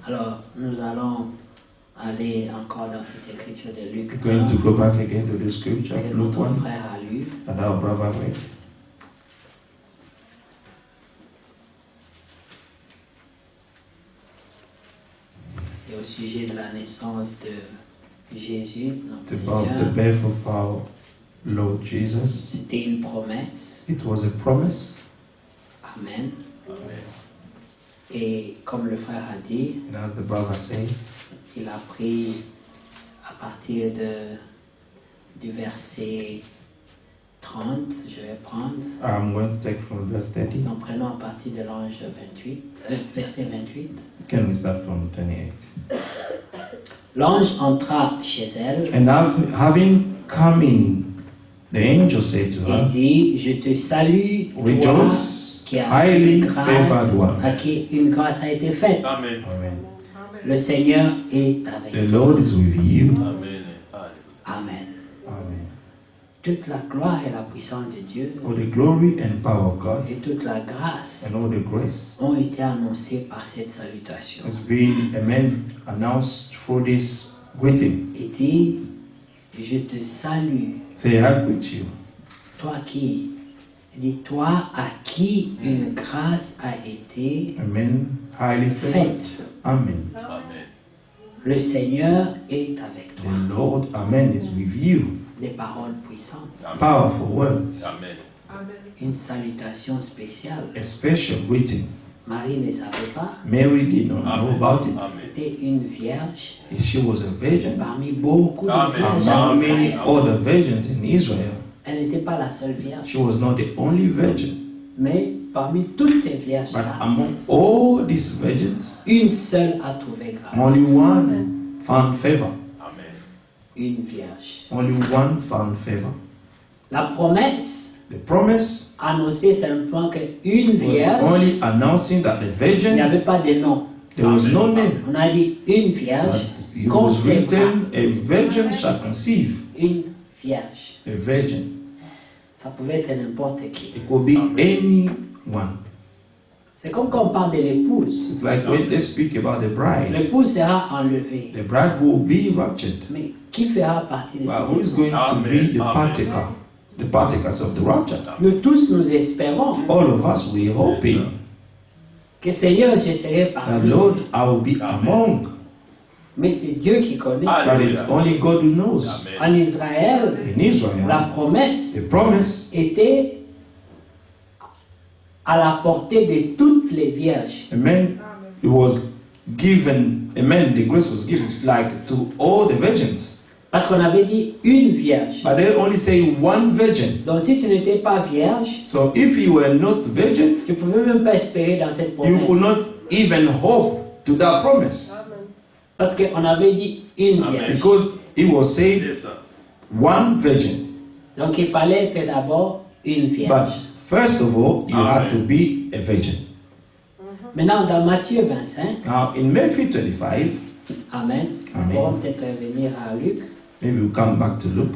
Alors, nous allons aller encore dans cette écriture de Luc. We're going to go back again to the scripture Que of Luke notre 1 frère a lu. that our brother read. C'est au sujet de la naissance de Jésus, notre It's about the Seigneur. birth of our Lord Jesus. C'était une promesse. It was a promise. Amen. Et comme le frère a dit, And as the brother said, il a pris à partir du verset 30, je vais prendre. I'm going to take from verse 30. Nous prenons à partir de l'ange 28, verset 28. Can we start from 28? L'ange entra chez elle And having come in, the angel said to et her, dit, je te salue, toi Rejoice, qui as highly une favored grâce, one. à qui une grâce a été faite. Amen. Amen. Le Seigneur est avec The toi. Lord is with you. Amen. Amen. Amen. Toute la gloire et la puissance de Dieu All the glory and power of God et toute la grâce and all the grace ont été annoncées par cette salutation. has been, amen, announced through this greeting. Et dit, je te salue, Say, I greet you. toi qui, dit toi à qui une grâce a été Amen. Highly favored. faite. Amen. Amen. Le Seigneur est avec toi. The Lord, amen, is with you. Des paroles puissantes. Powerful words. Amen. Une salutation spéciale. A special greeting. Marie ne savait pas. Mary did not know about it. Amen. C'était une vierge She was a virgin. parmi beaucoup de Amen. vierges en Among Israël. all the virgins in Israel, Elle n'était pas la seule vierge. she was not the only virgin. Mais parmi toutes ces But vierges-là, among all these virgins, une seule a trouvé grâce. only one found favor. Amen. Une vierge. Only one found favor. La promesse The promise annonçait simplement qu'une was vierge, only announcing that the il n'y virgin, avait pas de nom. there was no name. On a dit une But vierge, it was written, a virgin shall conceive. une vierge. A virgin. Ça pouvait être n'importe qui. It could be anyone. C'est comme quand on parle de l'épouse. It's like when they speak about the bride. L'épouse sera enlevée. The bride will be raptured. Mais qui fera partie de But cette who is épouse? going to be the Amen. partaker? The partakers of the rapture. Nous tous, nous espérons All of us, we hoping que Seigneur, je serai that parmi. Lord, I will be among. Mais c'est Dieu qui connaît. But it's only God who knows. En Israël, In Israel, la promesse the promise, était à la portée de toutes les vierges. amen, it was given, amen, the grace was given like to all the virgins. Parce qu'on avait dit une vierge. But they only say one virgin. Donc si tu n'étais pas vierge, So if you were not virgin, tu ne pouvais même pas espérer dans cette you could promesse. not even hope to that promise. Parce qu'on avait dit une Amen. vierge. Because it was said Yes, sir. one virgin. Donc il fallait être d'abord une But vierge. first of all, you Amen. had to be a virgin. Maintenant dans Matthieu 25, Now in Matthew 25, Amen, Amen. nous pourrons peut-être revenir à Luc. maybe we'll come back to Luke.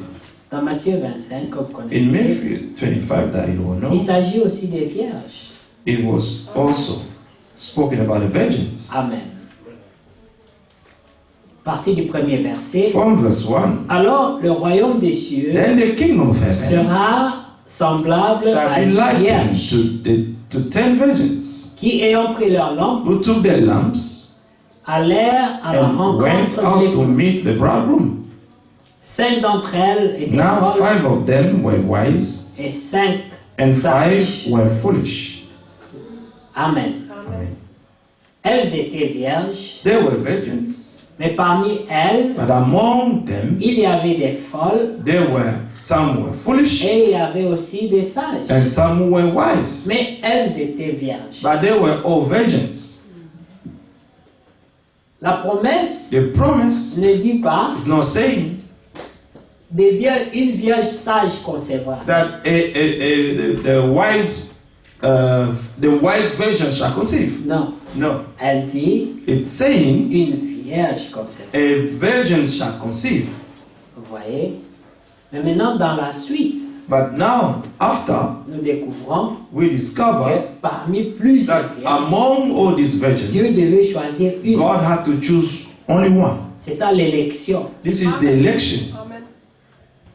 Dans Matthieu 25, comme vous In connaissez, Matthew 25 that you all know, il s'agit aussi des vierges. it was also spoken about the virgins. Amen. Partie du premier verset. From verse 1, Alors le royaume des cieux then the kingdom of heaven sera semblable à shall be une likened vierge to 10 virgins qui, ayant pris leur lampe, who took their lamps allèrent à la and went rencontre de out to l'époux. meet the bridegroom. 5 d'entre elles étaient Now folles 5 of them were wise, et 5 and 5 sages. were foolish. Amen. Amen. Elles étaient vierges, They were virgins, mais parmi elles, but among them il y avait des folles some were foolish, et il y avait aussi des sages. and some were wise. Mais elles étaient vierges. But they were all virgins. La promesse The promise ne dit pas is not saying une vierge sage concevra. that the wise virgin shall conceive. Non, No, elle dit it's saying une vierge concevra. a virgin shall conceive. Vous voyez? Mais maintenant, dans la suite, But now, after, nous découvrons we que discover parmi plusieurs that vierges, among all these Dieu virgins, devait choisir une. God had to choose only one. C'est ça l'élection. This is the election. Amen.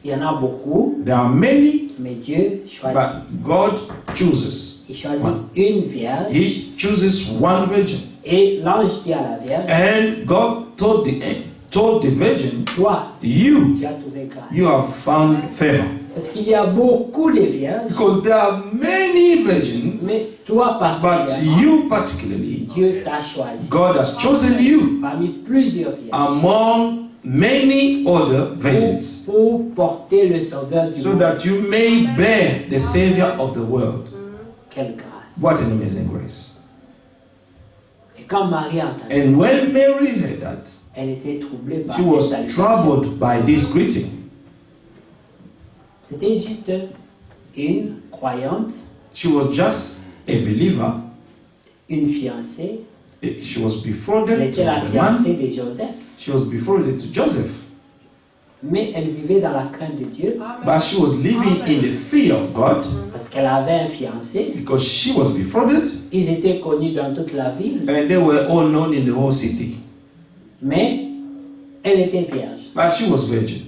Il y en a beaucoup, There are many, mais Dieu choisit. but God chooses. Il choisit une vierge He chooses one virgin. et l'ange dit à la vierge, And God told the virgin, toi, you tu as trouvé grâce. have found favor. Parce qu'il y a beaucoup de vierges, Because there are many virgins, mais toi but particulièrement, you particularly, Dieu t'a choisi. God has chosen you Parmi plusieurs vierges. among many other virgins, Pour porter le sauveur du so monde. that you may bear the Savior of the world. Quelle grâce. What an amazing grace. Et quand Marie a entendu And ça, when Mary heard that, elle était troublée par she cette was salutation. troubled by this greeting. C'était juste une croyante, She was just a believer. une fiancée. She was Elle betrothed to était la the fiancée man. de Joseph. She was betrothed to Joseph. Mais elle vivait dans la crainte de Dieu But she was living in the fear of God parce qu'elle avait un fiancé. because she was betrothed Ils étaient connus dans toute la ville, and they were all known in the whole city. mais elle était vierge. But she was virgin.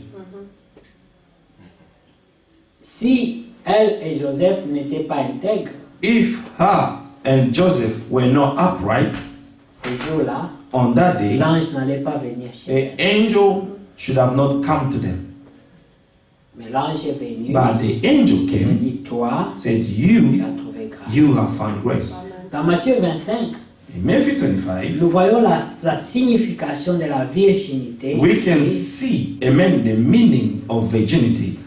Si elle et Joseph n'étaient pas intègres, If her and Joseph were not upright ces jours-là, on that day, l'ange n'allait pas venir chez the elle. angel should have not come to them. Mais l'ange est venu But the angel et a came, dit, toi, said, tu You as trouvé grâce. have found grace. Dans Matthieu 25, In Matthew 25, nous voyons la signification de la virginité. we can C'est, see, amen, the meaning of virginity.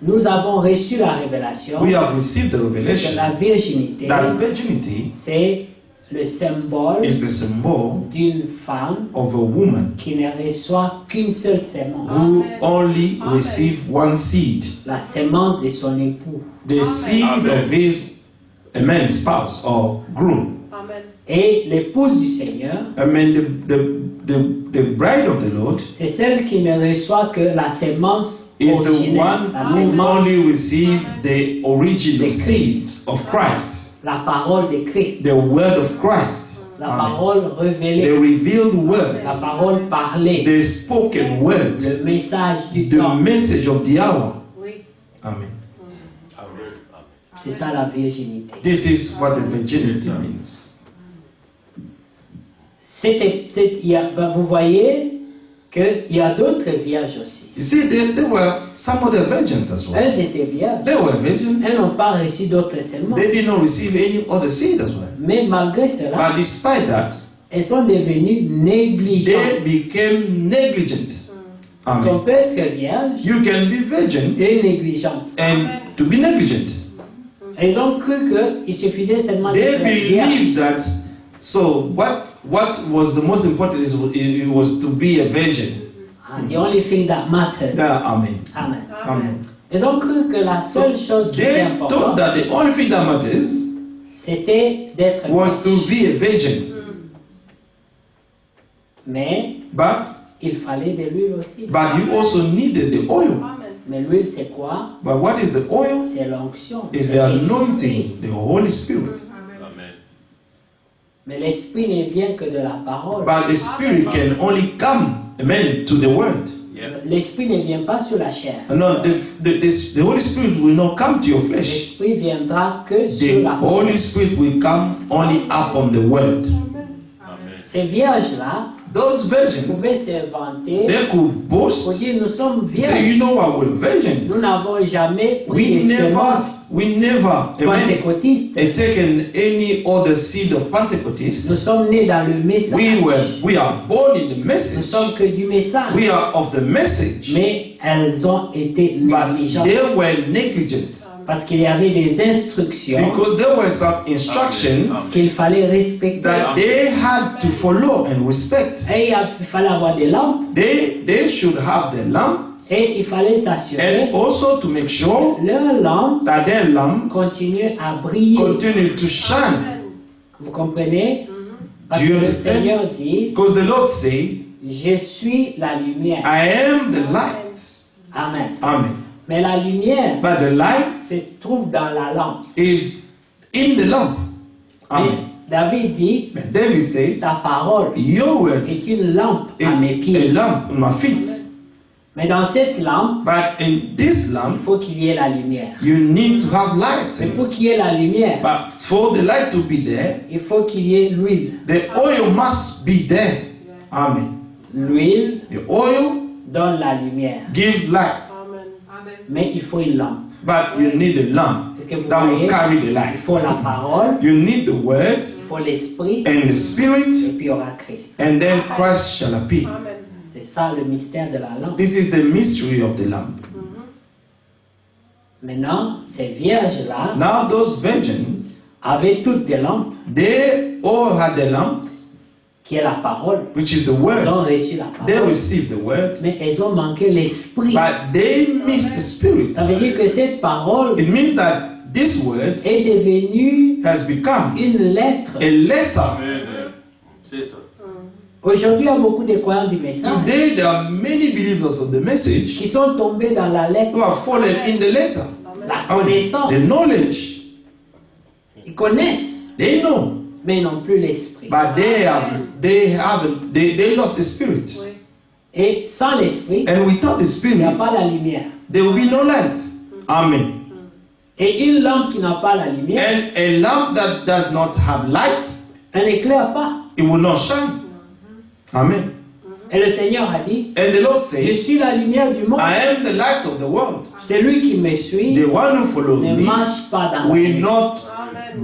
nous avons reçu la révélation We have received the que revelation la virginité, that virginity c'est le symbole is the symbol d'une femme of a woman qui ne reçoit qu'une seule sémence, who Amen. only Amen. receive one seed, la sémence de son époux. the seed Amen. of his, amen, spouse or groom. Amen. Et l'épouse du Seigneur, Amen. The bride of the Lord c'est celle qui ne reçoit que la sémence is the originelle, one la who sémence, only receive the original The seed Christ. of Christ, la parole de Christ, the word of Christ, la Amen. parole The révélée, revealed word, la parole parlée, the spoken word, le message du the temps. message of the hour. Oui. Amen. Amen. C'est ça la virginité. This is what the virginity means. Vous voyez qu'il y a d'autres vierges aussi. You see, there were some other virgins as well. Elles étaient vierges. They were virgins. Elles n'ont pas reçu d'autres sémences. They did not receive any other seed as well. Mais malgré cela, But despite that, elles sont devenues they négligentes. became negligent. Parce qu'on Amen. peut être vierge You can be virgin et négligente. and to be negligent. Elles ont cru qu'il suffisait seulement They d'être vierge. believe that. So what was the most important is it was to be a virgin. The only thing that mattered. Amen. Amen. Amen. Elles ont cru que la seule chose qui était They thought importante, that the only thing that matters c'était d'être was to vierge. be a virgin. Mais But il fallait de l'huile aussi. you also needed the oil. Amen. Mais l'huile, c'est quoi? But what is the oil? C'est l'onction. Is c'est the l'esprit. anointing, the Holy Spirit. Amen. Mais l'esprit ne vient que de la parole. But the Spirit can only come, amen, to the Word. Yep. L'esprit ne vient pas sur la chair. No, the Holy Spirit will not come to your flesh. L'esprit viendra que sur The la parole. Holy Spirit will come only upon the Word. Amen. Ces vierges-là Those virgins, pouvaient s'inventer they could pour boast, dire nous sommes say, vierges. you know what, we're virgins. Nous n'avons jamais pris We les never, semences amen, pentecôtistes. taken any other seed of Nous Pentecost. sommes nés dans le message. We are born in the Nous message. sommes que du message. We are of the message. Mais elles ont été But négligentes. they were negligent Parce qu'il y avait des instructions because there were some instructions qu'il fallait respecter. that they had to follow and respect. Et il fallait avoir des lampes. They should have the lamp Et il fallait s'assurer and also to make sure que leurs lampes that their lamps continuent à briller. continue to shine. Vous comprenez? Parce Do que you le understand? Seigneur dit, Because the Lord said, je suis la lumière. I am the light. Amen. Amen. Mais la lumière But the light se trouve dans la lampe. is in the lamp. Mais Amen. David dit, But David said, ta parole your word est une lampe à mes is a pieds. lamp on my feet. Mais dans cette lampe, But in this il lamp, faut qu'il y ait la lumière. you need to have light. Mais pour qu'il y ait la lumière, But for the light to be there, il faut qu'il y ait l'huile. the oil must be there. Amen. L'huile The oil donne la lumière. gives light. Mais il faut une lampe. But you need a lamp Est-ce que vous that will voyez? carry the Il light. faut la parole, You need the word il faut l'esprit, and the et spirit, puis il y aura Christ. and then Christ shall appear. C'est ça le mystère de la lampe. This is the mystery of the lamp. Maintenant, ces vierges-là Now those virgins, avaient toutes des lampes, they all had the lamps, qui est la parole. which is the Elles word. ont reçu la They parole, received the word, mais elles ont manqué l'esprit. but they missed the spirit. Ça veut dire que cette parole It means that this word est devenue has become une lettre. a letter. Amen. C'est ça. Aujourd'hui, il y a beaucoup de croyants du message Today there are many believers of the message qui sont tombés dans la lettre, who have fallen in the letter. la connaissance. The knowledge, Ils connaissent, they know, mais ils n'ont plus l'esprit. but they lost the spirit. Et sans l'esprit, And without the il n'y a spirit, pas la lumière. there will be no light. Amen. Et une lampe qui n'a pas la lumière, And a lamp that does not have light, elle n'éclaire pas. it will not shine. Amen. Et le Seigneur a dit, And the Lord je said, suis la lumière du monde. I am the light of the world. Celui qui me suit The one who follows ne me marche pas dans la will nuit. not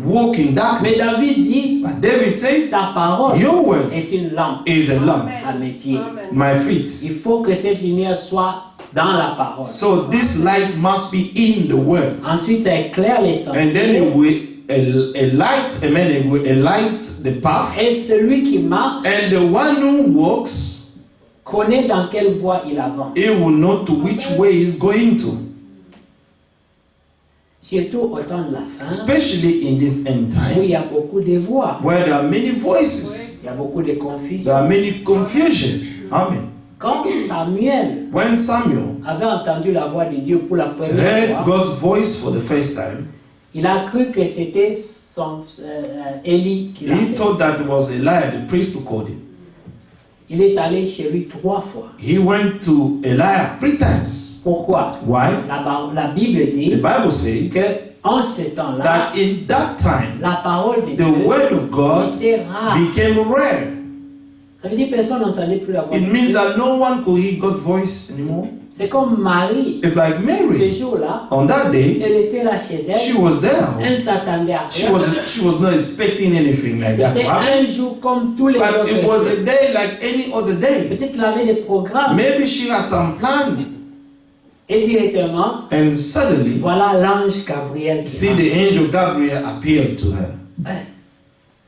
walk in Mais darkness. David dit, But David said, ta parole your word est une lampe is a lamp, à mes pieds. my Il feet. faut que cette lumière soit dans la parole. So this light must be in the word. Ensuite, ça éclaire les And then sentiers. it will a light, amen, it will light the path. Et celui qui marche And the one who walks, connaît dans quelle voie il avance. he will know to which way he's going to. Surtout au temps de la fin, Especially in this end où il time, y a beaucoup de voix, where there are many voices, il y a beaucoup de there confusion. are many confusion. Amen. Quand Samuel When Samuel avait entendu la voix de Dieu pour la première heard fois, God's voice for the first time, il a cru que c'était son Élie qui he l'appelait. thought that it was Elijah, the priest, who called him. Il est allé chez lui 3 fois. He went to Elijah 3 times. Pourquoi? Why? La Bible The dit Bible says que en ce temps-là, that in that time, la parole de the Dieu word of God était rare. became rare. Ça veut dire que personne n'entendait plus la voix It de means Dieu. that no one could hear God's voice anymore. C'est comme Marie. It's like Ce Mary. jour-là, On that day, elle était là chez she elle. was there. Elle s'attendait à She rien. was not expecting anything like that to C'était happen. un jour comme tous les But autres it was jours. a day like any other day. Peut-être qu'elle avait des programmes. Maybe she had some plan. Et directement, And suddenly, voilà l'ange Gabriel qui see marche. the angel Gabriel appeared to her.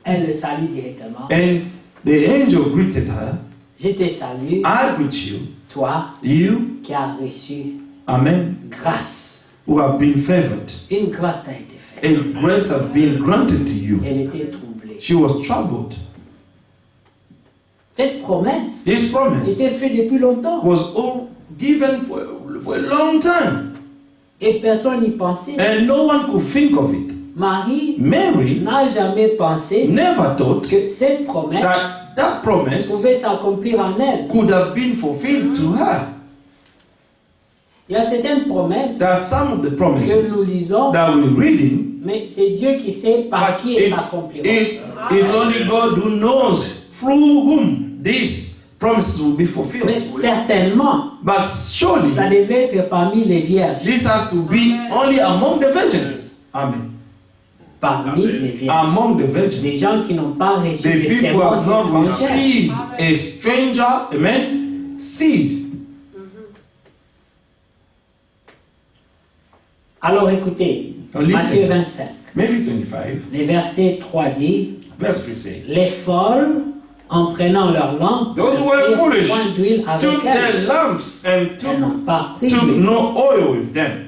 Elle le salue directement. And the angel greeted her. Je te salue, I greet you, toi you, qui as reçu amen, grâce. who have been favored. Une grâce t'a été faite. A grace has been granted to you. Elle était troublée. She was troubled. Cette promesse This promise était faite depuis longtemps. was all given for a long time. Et personne n'y pensait. And no one could think of it. Marie Mary n'a jamais pensé never thought que cette promesse that promise pouvait s'accomplir en elle. could have been fulfilled to her. Il y a certaines promesses There are some of the que nous promises lisons, that we're reading, mais c'est Dieu qui sait par but qui elles it's s'accompliront. only God who knows through whom these promises will be Mais fulfilled. certainement, But surely, ça devait être parmi les vierges. this has to be only among the virgins. Amen. Parmi Amen. les vierges. Among the virgins. Des gens qui n'ont pas reçu The de people who sémence have not étrangère. received a stranger, amen, seed. Alors écoutez, Now listen. Matthieu 25, Matthew 25, le verset 3 dit, verse 3 says, les folles, en prenant leur lampe, Those who were et foolish point d'huile avec took elles, their lamps and elles n'ont pas pris took d'huile. no oil with them.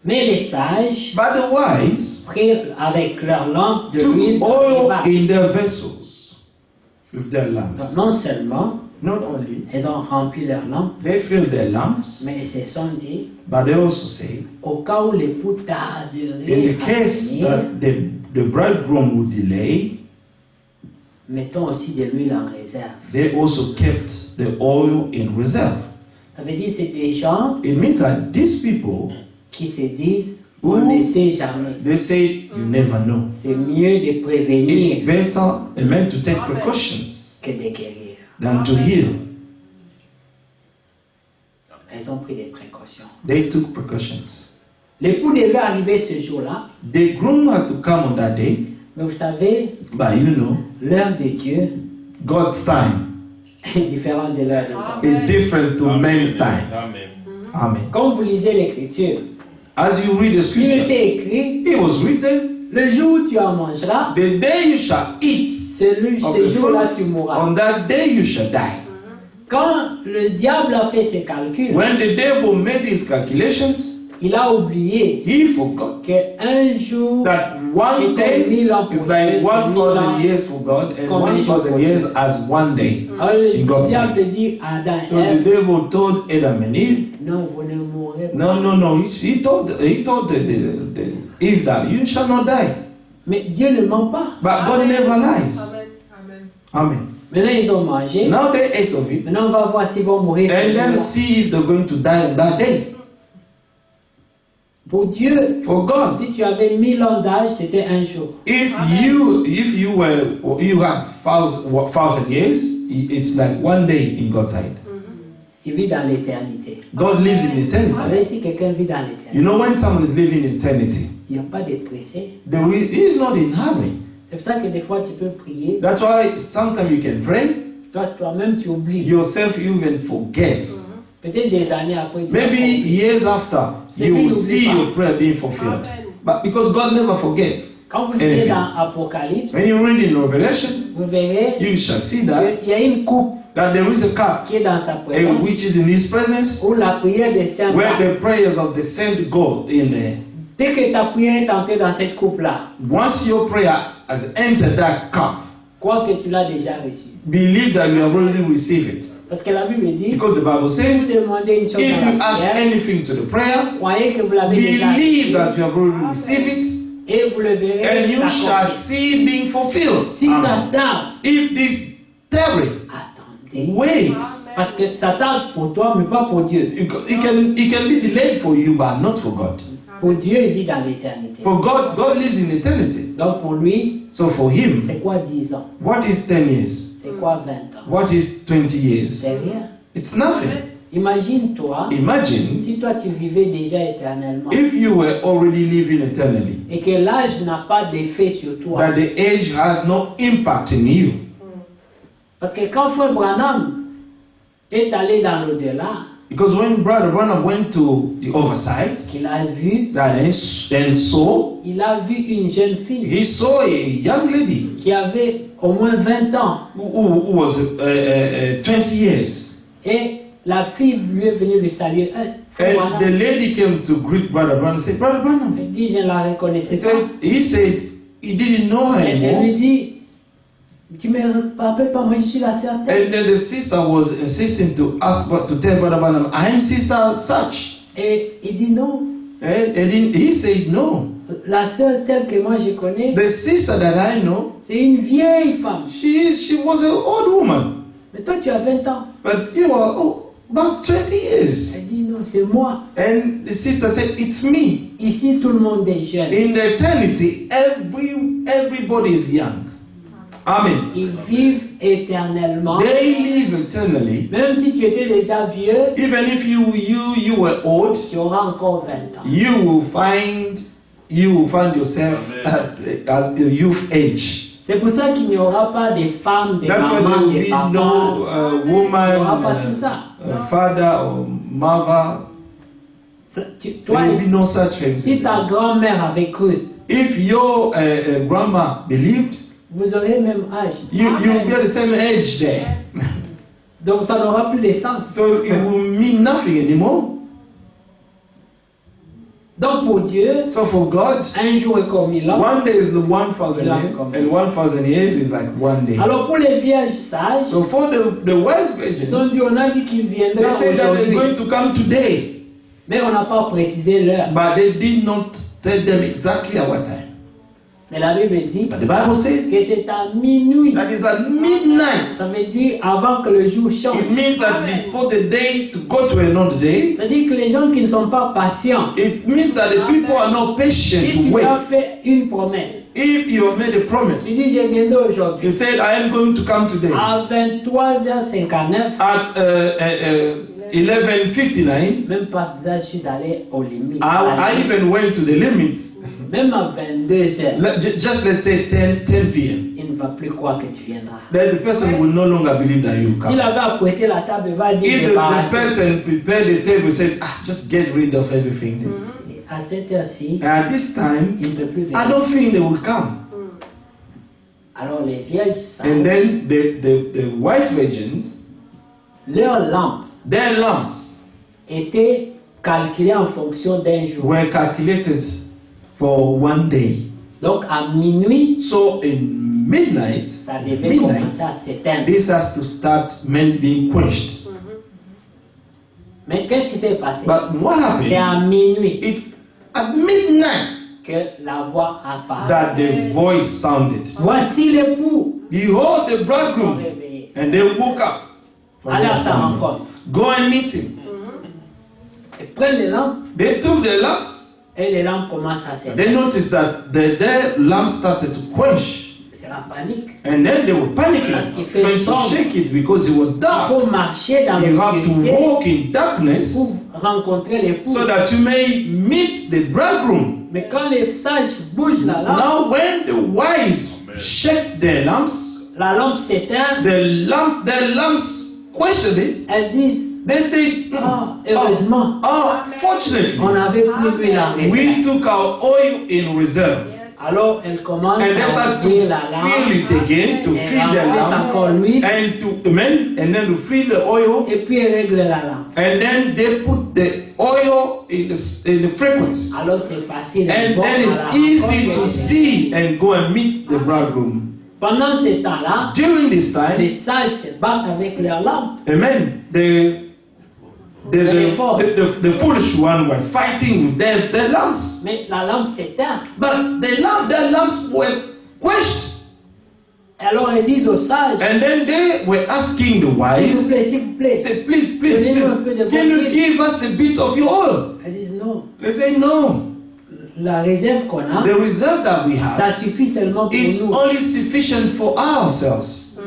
Mais les sages But the wise prirent avec leur lampe de took l'huile dans oil les vases. in their vessels. with their Donc, lamps. non seulement Not only elles ont rempli leurs lampes, they fill their lamps, mais elles se sont dit, but they also say, au cas où l'époux in tarderait the à case venir, that the bridegroom would delay, mettons aussi de l'huile en réserve. they also kept the oil in reserve. Ça veut dire que c'est des gens It means that these people, qui se disent, on ne sait jamais. they say, you never know. C'est mieux de It's prévenir better, amen, to take precautions que de guérir. than to heal. Elles ont pris des précautions. They took precautions. L'époux devait arriver ce jour-là, The groom had to come on that day, mais vous savez, but you know, l'heure de Dieu God's time est différente de l'heure des hommes. is different to man's time. Amen. Amen. Quand vous lisez l'Écriture, As you read the il scripture, était écrit, it was written, le jour où tu en mangeras, the day you shall eat of ce the jour-là tu fruits, mourras. on that day you shall die. Quand le diable a fait ses calculs, When the devil made his calculations, il a oublié he forgot qu'un jour that one day is like 1,000 years for God and 1,000 years as one day. Alors le in God's diable sight. dit à Adam So et the Ève, devil told Adam and Eve, non, vous ne mourrez pas. no. He told Eve that you shall not die. Mais Dieu ne ment pas. But God never lies. Amen. Maintenant, ils ont mangé. Now they ate of it, Maintenant, on va voir s'ils vont mourir ce and then jour-là. see if they're going to die on that day. Pour Dieu, For God, si tu avais 1000 ans d'âge, c'était un jour. if you had 1,000 years, it's like one day in God's sight. Il vit dans l'éternité. God lives in Vous eternity. savez, si quelqu'un vit dans You l'éternité, know, when someone is living in eternity, il n'y a pas de pressé. he's not in hurry. C'est pour ça que des fois, tu peux prier. That's why sometimes you can pray. Toi-même, tu oublies. Yourself, you even forget. Peut-être des années après, tu vas Maybe comprendre. years after, you will see your prayer being fulfilled. But because God never forgets. Quand vous lisez anything. dans Apocalypse, When you read in Revelation, vous verrez you shall see that qu'il y a une coupe there is a cup qui est dans sa présence, which is in His presence, où la prière des saints. where the prayers of the saint go in there. Dès que ta prière est entrée dans cette coupe-là, Once your prayer has entered that cup, crois que tu l'as déjà reçu. believe that you have already received it. Parce que la Bible dit, Because the Bible si says, vous demandez une chose if à you la ask prière, anything to the prayer, croyez que vous l'avez déjà believe reçu that you have already received it, et vous le verrez and you shall s'accomplir. see it being fulfilled. Si ça tarde, If this tarry, attendez. wait. Parce que ça tarde pour toi, mais pas pour Dieu. It can be delayed for you, but not for God. Pour Dieu, il vit dans l'éternité. For God, God lives in eternity. Donc pour lui, So for Him, c'est quoi 10 ans? what is 10 years? C'est quoi 20 ans? What is 20 years? C'est rien. It's nothing. Imagine-toi, Imagine si toi tu vivais déjà éternellement if you were already living eternally, et que l'âge n'a pas d'effet sur toi. that the age has no impact in you. Parce que quand Frère Branham est allé dans l'au-delà, Because when Brother Branham went to the other side, qu'il a vu, and saw, il a vu une jeune fille he saw a young lady qui avait au moins 20 ans. who was 20 years. Et la fille lui est venue lui saluer. Frère And the Branham, lady came to greet Brother Branham and said, Brother Branham. elle dit, je ne la reconnaissais pas. He said he didn't know her Elle lui anymore. dit, tu me rappelles pas, moi je suis la sœur telle. And then the sister was insisting to tell Brother Branham, I'm sister such. Et il dit non, And he said no. la sœur telle que moi je connais, The sister that I know, c'est une vieille femme. she was an old woman. Mais toi tu as 20 ans. But you are about 20 years. Elle dit non, c'est moi. And the sister said, it's me. Ici tout le monde est jeune. In the eternity, everybody is young. Amen. Ils vivent éternellement. They live eternally. Même si tu étais déjà vieux, Even if you were old, tu auras encore 20 ans. you will find yourself at the youth age. C'est pour ça qu'il n'y aura pas de femmes, de That's why mamans, there will de be papas. no Il n'y aura pas woman, tout ça. father or mother. Toi, There will be no such things. si ta grand-mère avait cru, If your grandma believed, vous aurez le même âge. you will be at the same age there. Donc ça n'aura plus de sens. So it will mean nothing anymore. Donc pour Dieu, So for God, un jour est comme 1000 ans. one day is the 1,000 years, and 1,000 years is like one day. Alors pour les vierges sages, So for the wise ils virgin, ont dit, on a dit qu'il they viendra say that they're aujourd'hui. going to come today, Mais on n'a pas précisé l'heure. but they did not tell them exactly at what time. Mais la Bible dit But the Bible says que c'est à minuit. that is at midnight. Ça veut dire avant que le jour change. It means that before the day to go to another day, Ça veut dire que les gens qui ne sont pas patients, it means that the people are not patient si to tu wait. leur fais une promesse, If you have made a tu promise, dis je viendrai you aujourd'hui said, I am going to come today à 23h59, at 11:59. même pas là, je suis allé aux limites. I even went to the limit. Même à 22h, Just let's say 10 p.m. il ne va plus croire que tu viendras. Then the person will no longer believe that you come. S'il avait apprêté la table, il va dire If the débarrasser. person prepared the table, said, just get rid of everything. À cette heure-ci, At this time, il ne peut plus I venir. don't think they will come. Alors les vieilles And sages, then the wise virgins, leurs lampes their lamps étaient calculées en fonction d'un jour. were calculated for one day. Donc à minuit, So in midnight, ça devait commencer à s'éteindre. this has to start being quenched. Mais qu'est-ce qui s'est passé? But what C'est happened? à minuit It at midnight que la voix apparaît. that the voice sounded. Voici l'époux. Behold the Ils sont bridegroom, réveillés. and they woke up from Allez à their sa slumber. rencontre. Go and meet him. Ils prennent les lampes They took the lamps. et les lampes commencent à They s'éteindre. noticed that their lamps started to quench, C'est la panique. and then they were panicking, Parce qu'il fait trying to sombre. shake it because it was Il dark. faut marcher dans You have to l'obscurité walk in darkness pour rencontrer l'époux. so that you may meet the bridegroom. Mais quand les sages bougent la lampe, Now, when the wise shake their lamps, la lampe s'éteint, their lamps questioned it. elles disent, They say, ah, heureusement, fortunately, on avait pris l'huile en réserve. we took our oil in reserve. Alors elle commence And they à start ouvrir to la fill it lampe, again, to elle fill their remplisse lamps, encore l'huile, and to and then to fill the oil, et puis elle règle la lampe. and then they put the oil in the frequency. Alors c'est facile. And Bon, then à it's la easy rencontre to de- see and go and meet the bridegroom. Pendant ce temps-là, During this time, les sages se battent avec leurs lampes. amen, the foolish one were fighting with their lamps. Mais la lampe s'éteint. But their lamps were quenched. Et alors elles disent aux sages, And then they were asking the s'il vous wise, plaît, s'il vous plaît. say, please, can you give us a bit of your oil? Elles disent non. They say, no. La réserve qu'on a, The reserve that we ça have, suffit seulement pour it's nous. only sufficient for ourselves.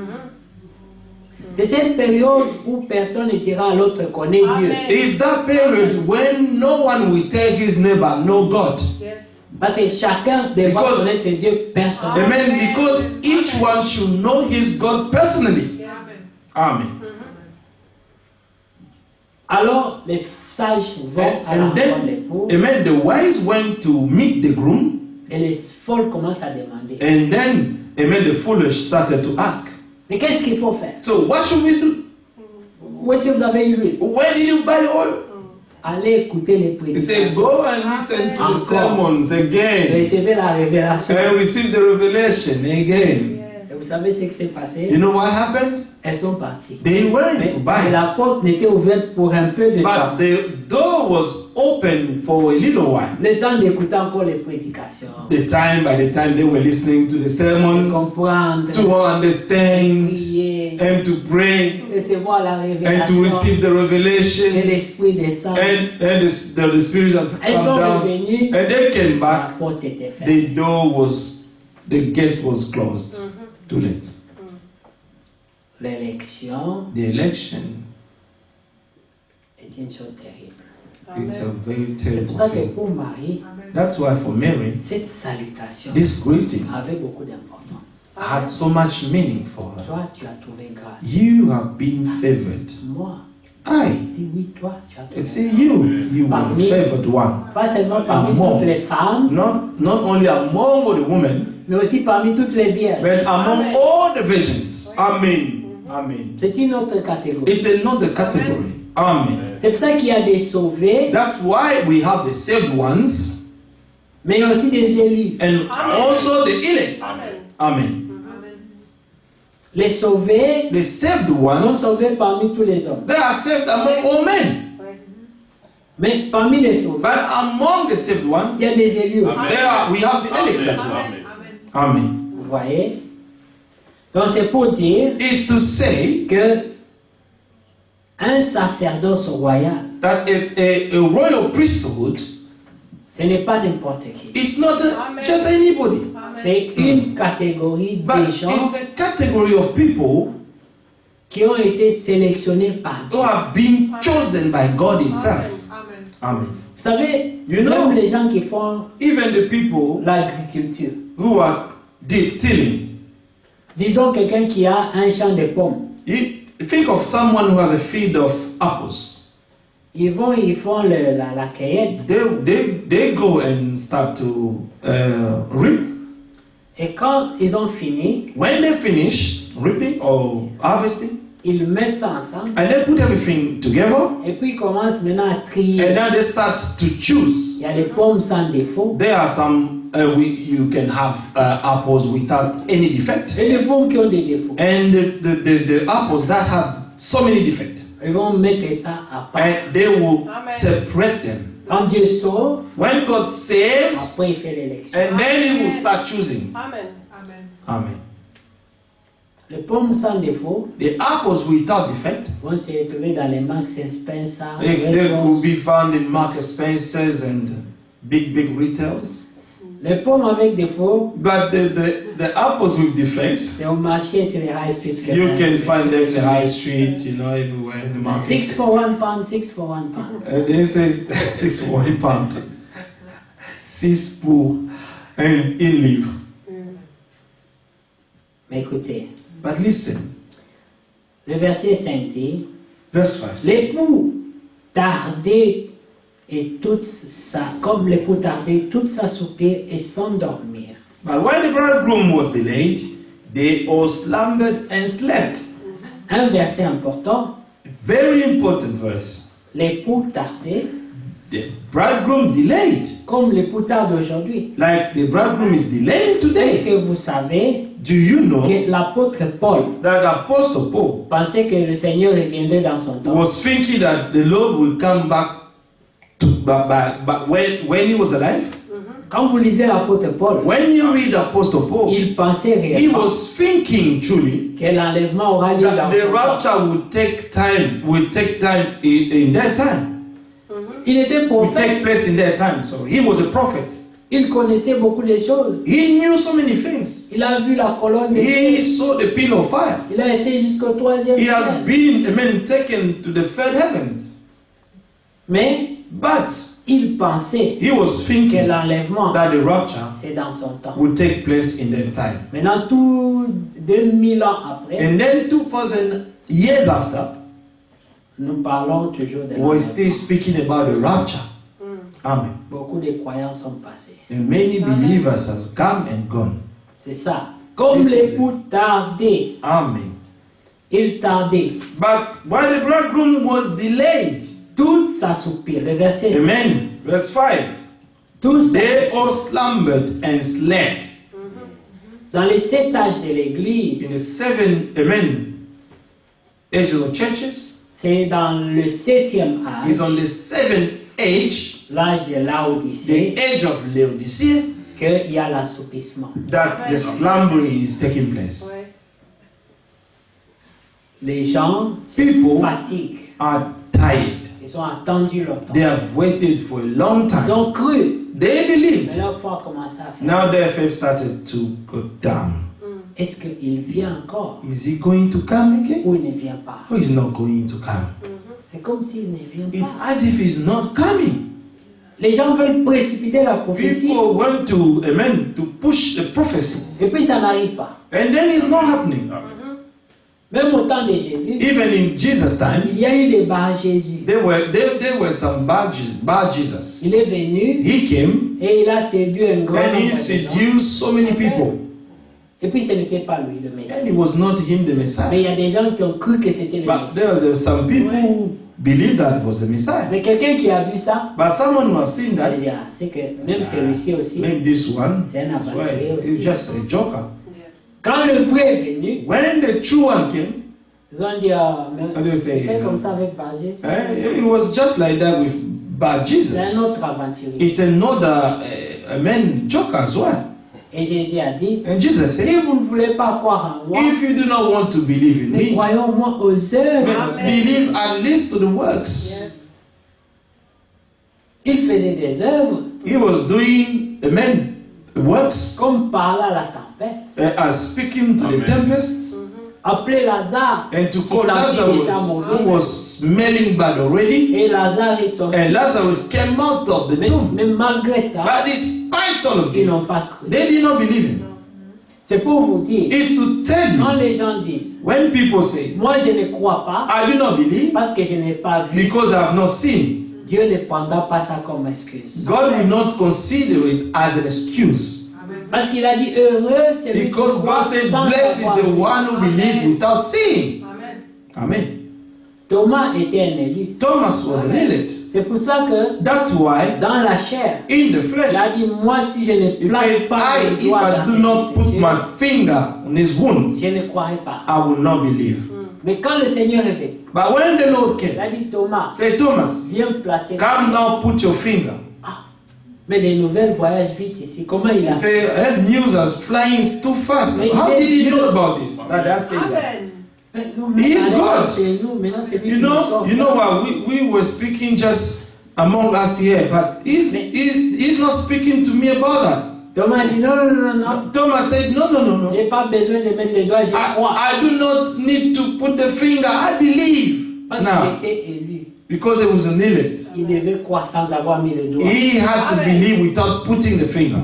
C'est cette période où personne ne dira à l'autre connaît Dieu. It's that period when no one will tell his neighbor, no God. Parce que chacun devra Because- connaître Dieu personnellement. Amen. Because each one should know his God personally. Amen. Alors les sages vont à la And rencontre then, l'époux amen, the wise went to meet the groom, et les folles commencent à demander. and then, amen, the foolish started to ask. Mais qu'est-ce qu'il faut faire? So what should we do? Où est-ce que vous avez eu l'huile? Where did you buy oil? Allez écouter les He said, prédications. go and listen to the Encore. sermons again, Recevez la révélation. and receive the revelation again. Et vous savez ce qui s'est passé? You know what happened? Elles sont parties. They went Mais to buy. la porte n'était ouverte pour un peu de temps. But the door was open for a little while. Le temps d'écouter encore les prédications. By the time they were listening to the De sermons, comprendre, to understand prier, and to pray recevoir la and to révélation. receive the Et revelation l'Esprit descend. and the spirit of Elles sont come down. revenues. And they came La back. porte était fermée. The gate was closed. Too late. L'élection The election, est une chose terrible. it's a very C'est terrible pour ça que thing. pour Marie, That's why for Mary, cette salutation this greeting avait beaucoup d'importance. had so much meaning for her. Toi, tu as trouvé grâce. You have been favored. Moi, I. dis oui, toi, tu as trouvé It's grâce. you were the favored one. Pas seulement parmi Among. toutes les femmes, Not only among all the women, mais aussi parmi toutes les vierges. but among all the virgins. Amen. Amen. C'est une autre catégorie. It's another category. Amen. C'est pour ça qu'il y a des sauvés, That's why we have the saved ones mais il y a aussi des élus. and also the elect. Amen. Amen. Amen. Les sauvés The saved sont ones, sauvés parmi tous les hommes. they are saved among all men. Mais parmi les sauvés, But among the saved ones, il y a des élus aussi. we have the elect as well. Amen. Amen. Vous voyez? Donc c'est pour dire Is to say que un sacerdoce royal, that a royal priesthood, ce n'est pas n'importe qui. it's not Amen. just anybody, C'est une catégorie but de gens it's a category of people qui ont été sélectionnés par Dieu. who have been chosen by God Himself. Amen. Amen. Vous savez, You know- même les gens qui font Even the people l'agriculture, who are tilling. disons quelqu'un qui a un champ de pommes, Think of someone who has a field of apples. ils font la cueillette. They go and start to reap. Et quand ils ont fini, When they finish reaping or harvesting, ils mettent ça ensemble and they put everything together, et puis ils commencent maintenant à trier. and then they start to choose. Il y a les pommes sans défaut There are some you can have apples without any defect, et les pommes qui ont des défauts. and the apples that have so many defects, Ils vont mettre ça à part. and they will Amen. separate them. Quand Dieu sauve, When God saves, après il fait l'élection. and then He will start choosing. Amen. Amen. Amen. Les pommes sans défaut The apples without defect, vont se retrouver dans les Marks and Spencer, if Red they will Rose. be found in Market Spencer's and big retails. Les pommes avec défaut, But the apples with defects, c'est au marché sur les high street. you can find them in the high street, everywhere in the market. 6 for 1 pound, 6 for 1 pound. They say 6 for 1 pound. 6 pour un livre. Mais écoutez, But listen, le verset 5 dit, verse 5 says, l'époux tardait et toute sa, comme l'époux tardait, toute sa soupir et s'endormir. But when the bridegroom was delayed, they all slumbered and slept. Un verset important, Very important verse. l'époux tardait, The bridegroom delayed. comme l'époux tarde aujourd'hui. Like the bridegroom is delaying Est-ce today. que vous savez Do you know que l'apôtre Paul that Apostle Paul pensait que le Seigneur reviendrait dans son temps? was thinking that the Lord will come back to but when he was alive? Quand vous lisez l'apôtre Paul, When you read Apostle Paul, il pensait he réellement was thinking truly que l'enlèvement aura lieu that dans the son temps. rapture will take time in that time. Il était Will prophète, take place in that time. So he was a prophet. il connaissait beaucoup de choses. He knew so many things. Il a vu la colonne de He feu. saw the pillar of fire. Il a été jusqu'au 3e He has ciel. been, taken to the third heavens. Mais But il pensait he was que thinking l'enlèvement, that the rapture c'est dans son temps. would take place in that time. Maintenant, tout 2000 ans après, And then 2000 years after, nous parlons toujours de we're l'enlèvement. still speaking about the rapture. Amen. Beaucoup de croyants sont passés. And many believers have come and gone. C'est ça. Comme This is l'époux tardait, Amen. il tardait. But while the bridegroom was delayed, Tout s'assoupir. Le verset 5. amen. Verse 5. Tout ça. They all slumbered and slept. Dans les 7 âges de In the l'église, 7, amen, ages of churches, c'est dans le 7e is âge, on the 7th age, l'âge de the Laodicée, age of Laodicea, qu'il y a l'assoupissement. that the slumbering is taking place. Ouais. Les gens se People fatiguent. are tired. Ils ont attendu longtemps. They have waited for a long Ils time. ont cru. They Mais believed. leur foi a commencé à faire. Now their faith started to go down. Est-ce qu'il vient encore Is he going to come again? ou il ne vient pas? Or he's not going to come? C'est comme s'il ne vient It's pas. as if he's not coming. Les gens veulent précipiter la prophétie People want to, amen, to push the prophecy. et puis ça n'arrive pas. And then it's not happening. Même au temps de Jésus, Even in Jesus' time, il y a eu des Bar Jésus. there were some bad Jesus. Il est venu He came et il a séduit un grand and nombre he de gens. seduced so many people. Et puis ce n'était pas lui le And Messie. it was not him the Mais Messiah. il y a des gens qui ont cru que c'était le But Messie. there were some people believe that it was the Messiah. Mais quelqu'un qui a vu ça, But someone who have seen il that, dit, ah, c'est que même celui-ci aussi, maybe this one, c'est un is aventurier why aussi. he's just a joker. Quand le vrai est venu, When the true one came, ils ont dit, ah, How do you mais say, quelqu'un comme ça avec Bargé, it was just like that with Bar c'est un Jesus. autre aventurier. It's another a man joker as well. Et Jésus a dit, And Jesus si said, vous ne voulez pas croire en moi, if you do not want to believe in mais me, croyons au moins aux œuvres. believe at least to the works. Il faisait des œuvres He was doing works comme parler à la tempête, as speaking to the Amen. tempest appeler Lazare, and to qui call sentit déjà Lazarus who mauvais. was smelling bad already. Et Lazare est sorti. And Lazarus came out of the Mais, tomb. mais malgré ça, But despite all of ils this, n'ont pas cru. they did not believe him. C'est pour vous dire, It's to tell quand you, les gens disent, when people say, moi je ne crois pas I do not believe parce que je n'ai pas vu, because I have not seen, Dieu ne prendra pas ça comme excuse. God will not consider it as an excuse. Parce qu'il a dit, heureux celui qui Because croit God said, sans blessed is avoir the vu. one who believes without seeing. Amen. Thomas était un élu. Thomas was an elect. C'est pour ça que That's why dans la chair, in the il flesh, a dit, moi si je ne he place said, pas I, le if doigt I dans do ses not put blessures, my finger on his wounds, je ne croirai pas. I will not believe. Mais quand le Seigneur est venu, But when the Lord il came, a dit, Thomas, say, Thomas, viens placer. come now, put your finger. Mais les nouvelles voyagent vite ici. Comment il a He fait? said, news is flying too fast. Mais How il did he est know Dieu. about this? That's saying that. Mais nous, He is allez, God. c'est nous, maintenant c'est lui You qui nous know, sort you ça. know what? We were speaking just among us here, but he's not speaking to me about that. Thomas dit, non, non, non, non. Thomas said, no. J'ai pas besoin de mettre les doigts, je crois. I do not need to put the finger. I believe. Parce Now, qu'il était élu. because he was an elect, Il devait croire sans avoir mis les doigts. he had to believe without putting the finger.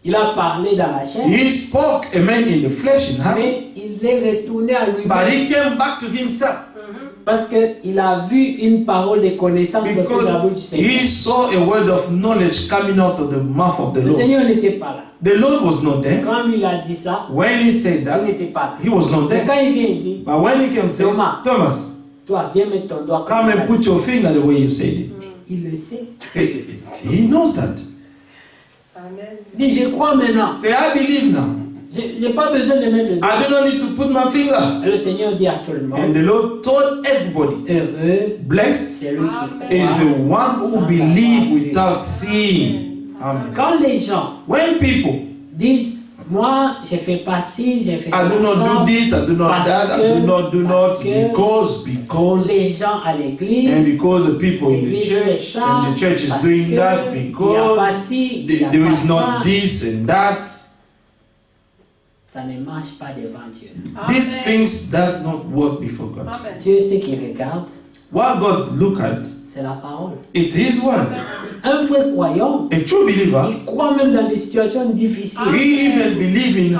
Il a parlé dans la chair, He spoke, amen, in the flesh, in heaven, mais il est retourné à but lui-même. he came back to himself. Parce qu'il a vu une parole de connaissance sortir de la bouche du Because Seigneur. he saw a word of knowledge coming out of the mouth of the Le Lord. Seigneur n'était pas là. The Lord was not there. Quand lui il a dit ça, When he said il that, n'était pas là. he was not Mais there. quand il vient, il dit, But when he came, said, Thomas. Thomas, toi, viens mettre ton doigt comme come il a and dit. put your finger the way you said it. Il le sait. He knows that. Il dit, je crois maintenant. Say, I believe now. Je n'ai pas besoin de mettre le doigt. I do not need to put my finger. Et le Seigneur dit à tout le And monde, the Lord told everybody, heureux, blessed c'est lui qui is croit. the one who believes without seeing. Amen. Quand les gens When people, disent, moi, je fais pas ci, je fais I pas do not ça, do this, I do not that, I do not, parce que because, les gens à and l'église, because the people in the l'église church, fait ça, and the church is parce doing que that, il n'y a pas because ci, il n'y a there pas is not ça, this and that. ça ne marche pas devant Dieu. These things does not work before God. Dieu, ce qu'il regarde, What God look at, c'est la parole. it's His word. Un vrai croyant, A true believer, il croit même dans des situations difficiles. he even believe in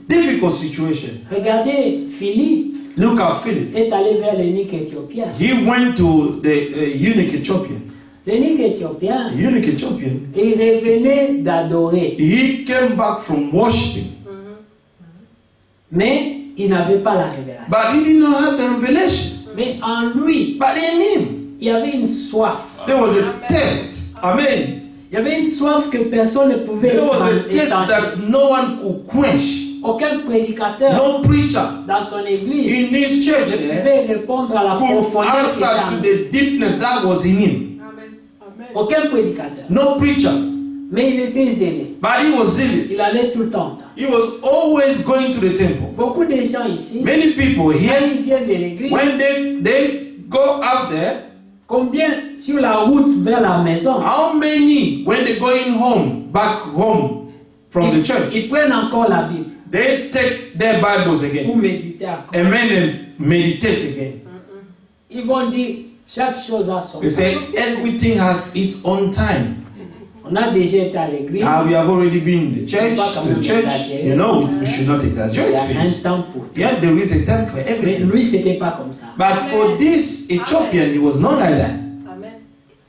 difficult situation. Regardez, Philippe Look at Philip. est allé vers l'eunuque éthiopien. He went to the eunuch Ethiopian. L'eunuque éthiopien, The eunuch Ethiopian, il revenait d'adorer, he came back from worshiping, mais il n'avait pas la révélation. but he did not have the revelation. Mais en lui, But in him, il y avait une soif. there was a test. Amen. Il y avait une soif que personne ne pouvait There was a test étancher. that no one could quench. Aucun prédicateur No preacher dans son église in his church ne pouvait répondre à la could profondeur qui answer était en to lui. the deepness that was in him. Aucun prédicateur. No preacher. Mais il était zélé. But he was Il zealous. allait tout le temps. He was always going to the temple. Beaucoup de gens ici, Many people quand here, ils viennent de l'église, when they go out there, combien sur la route vers la maison, how many, when they're going home, back home from the church, ils prennent encore la Bible they take their Bibles pour again, méditer encore. amen, and meditate again. Ils vont dire, chaque chose a son They temps. say everything has its own time. On a déjà été à l'église, We have already been in the church, to church. You know, we should not il exaggerate y a un things. temps pour tout. Yeah, there is a time for Mais everything. lui, c'était pas comme ça. But for this Ethiopian, it was not like that.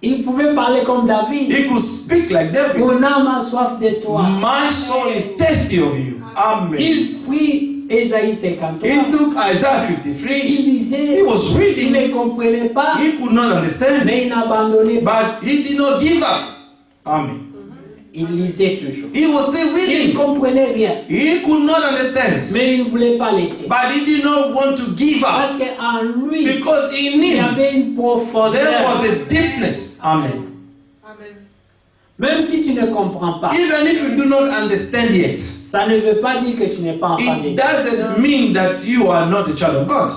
Il pouvait parler comme David. He could speak like David. Mon âme a soif de toi. My soul is thirsty of you. Amen. Il prie Ésaïe 53, He took Isaiah 53. il lisait, He was il reading. ne comprenait pas, He could not understand. mais il n'abandonnait pas. But he did not give up. Amen. Il lisait toujours. He was still Il ne reading. comprenait rien, He could not understand. mais il ne voulait pas laisser. But he did not want to give up. Parce qu'en lui, Because in il y him, avait une there was profondeur. a deepness. Amen. Même si tu ne comprends pas, Even if you do not understand yet, ça ne veut pas dire que tu n'es pas enfant de it Dieu. doesn't mean that you are not a child of God.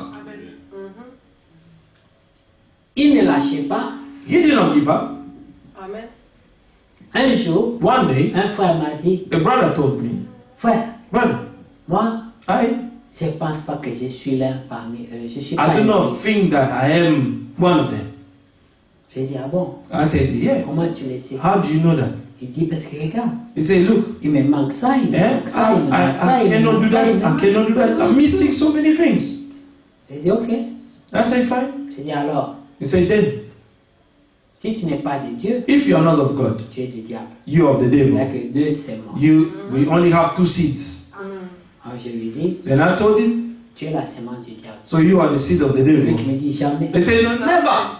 Il ne lâchait pas. He did not give up. Un jour, One day, un frère m'a dit, a brother told me, frère, brother, moi, I je ne pense pas que je suis l'un parmi eux. Je suis pas do un not eux. think that I am one of them. J'ai dit, ah bon, I said, yeah. comment tu le sais? How do you know that? Il dit, parce que regarde, He said, look, il me manque ça, il me eh, manque ça, il me manque ça, I il me cannot manque do ça, that. il me I manque cannot do that. I'm missing so many things. J'ai dit, ok. I said, fine. J'ai dit, alors, He said, then, si tu n'es pas de Dieu, if you are not of God, tu es du diable. you are of the Il n'y a devil. que deux semences. We only have two seeds. Alors je lui dis, Then I told him, tu es la semence du diable. so you are the seed of the Le mec devil. me dit, jamais. They said, no, never.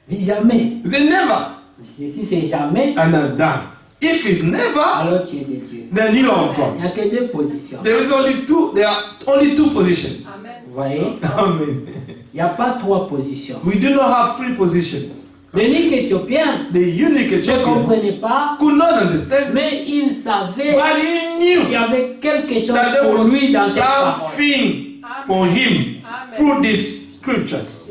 Il dit, jamais. He said, never. Je dis, si c'est jamais, And I'm done. If it's never, alors tu es de Dieu. then you are of Il n'y God. a que deux positions. There are only two positions. Vous voyez, Amen. il n'y a pas trois positions. We do not have three positions. L'unique Éthiopien The unique ne Ethiopian comprenait pas, could not understand, mais il savait but he qu'il y knew avait quelque chose that there pour lui dans was cette parole. something for him through these scriptures.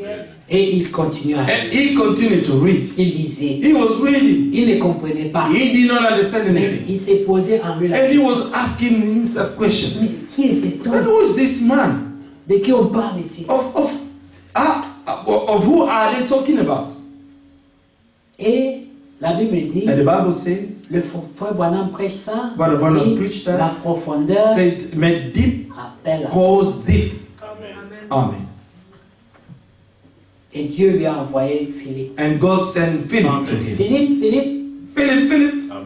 Et il continua. And he continued to read. Il lisait. He was reading. Il ne comprenait pas. He did not understand Mais anything. il s'est posé en lui la And he question. was asking himself questions. Mais qui est cet And homme? who is this man? De qui on parle ici? Of who are they talking about? Et la Bible dit, And the Bible says, le frère Branham prêche ça, Brother il Branham dit, preached that. la profondeur said, "Make deep appelle. calls deep." Amen. Et Dieu lui a envoyé Philippe. And God sent Philip to him. Philippe,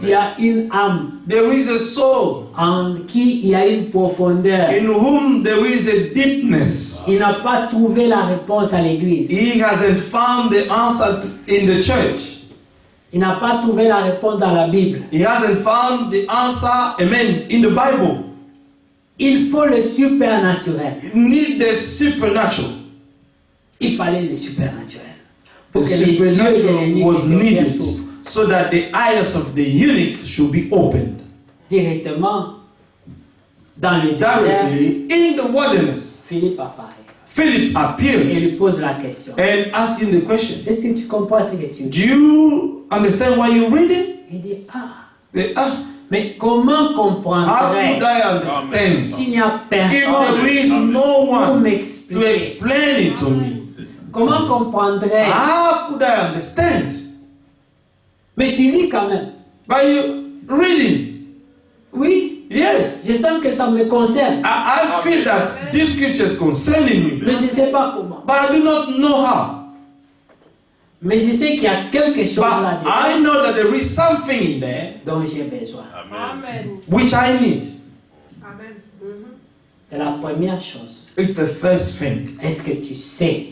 il y a une âme There is a soul en qui il y a une profondeur. in whom there is a deepness. Il n'a pas trouvé la réponse à l'église. He hasn't found the answer in the church. Il n'a pas trouvé la réponse dans la Bible. He hasn't found the answer, amen, in the Bible. Il faut le supernaturel. You need the supernatural. Il fallait le supernaturel. The Pour que les yeux de supernatural l'unique was Éthiopien needed s'ouvrent. so that the eyes of the eunuch should be opened. Directement dans le désert, Directly in the wilderness, Philippe apparaît. Philip Et appeared lui pose la question. and asked him the question, Est-ce que tu comprends ce que tu dis? do you understand what you're reading? Il dit, Say, mais comment how comprendrais could I understand s'il n'y a if there personne is no pour one to m'expliquer? explain it to me? Comment comprendrais? How could I understand? Mais tu lis quand même. By you reading. Oui, Yes. je sens que ça me concerne. I feel that these scriptures concerning me, Mais je ne sais pas comment. but I do not know how. Mais je sais qu'il y a quelque chose But là-dedans I know that there is something in there dont j'ai besoin. which I need. C'est la première chose. It's the first thing. Est-ce que tu sais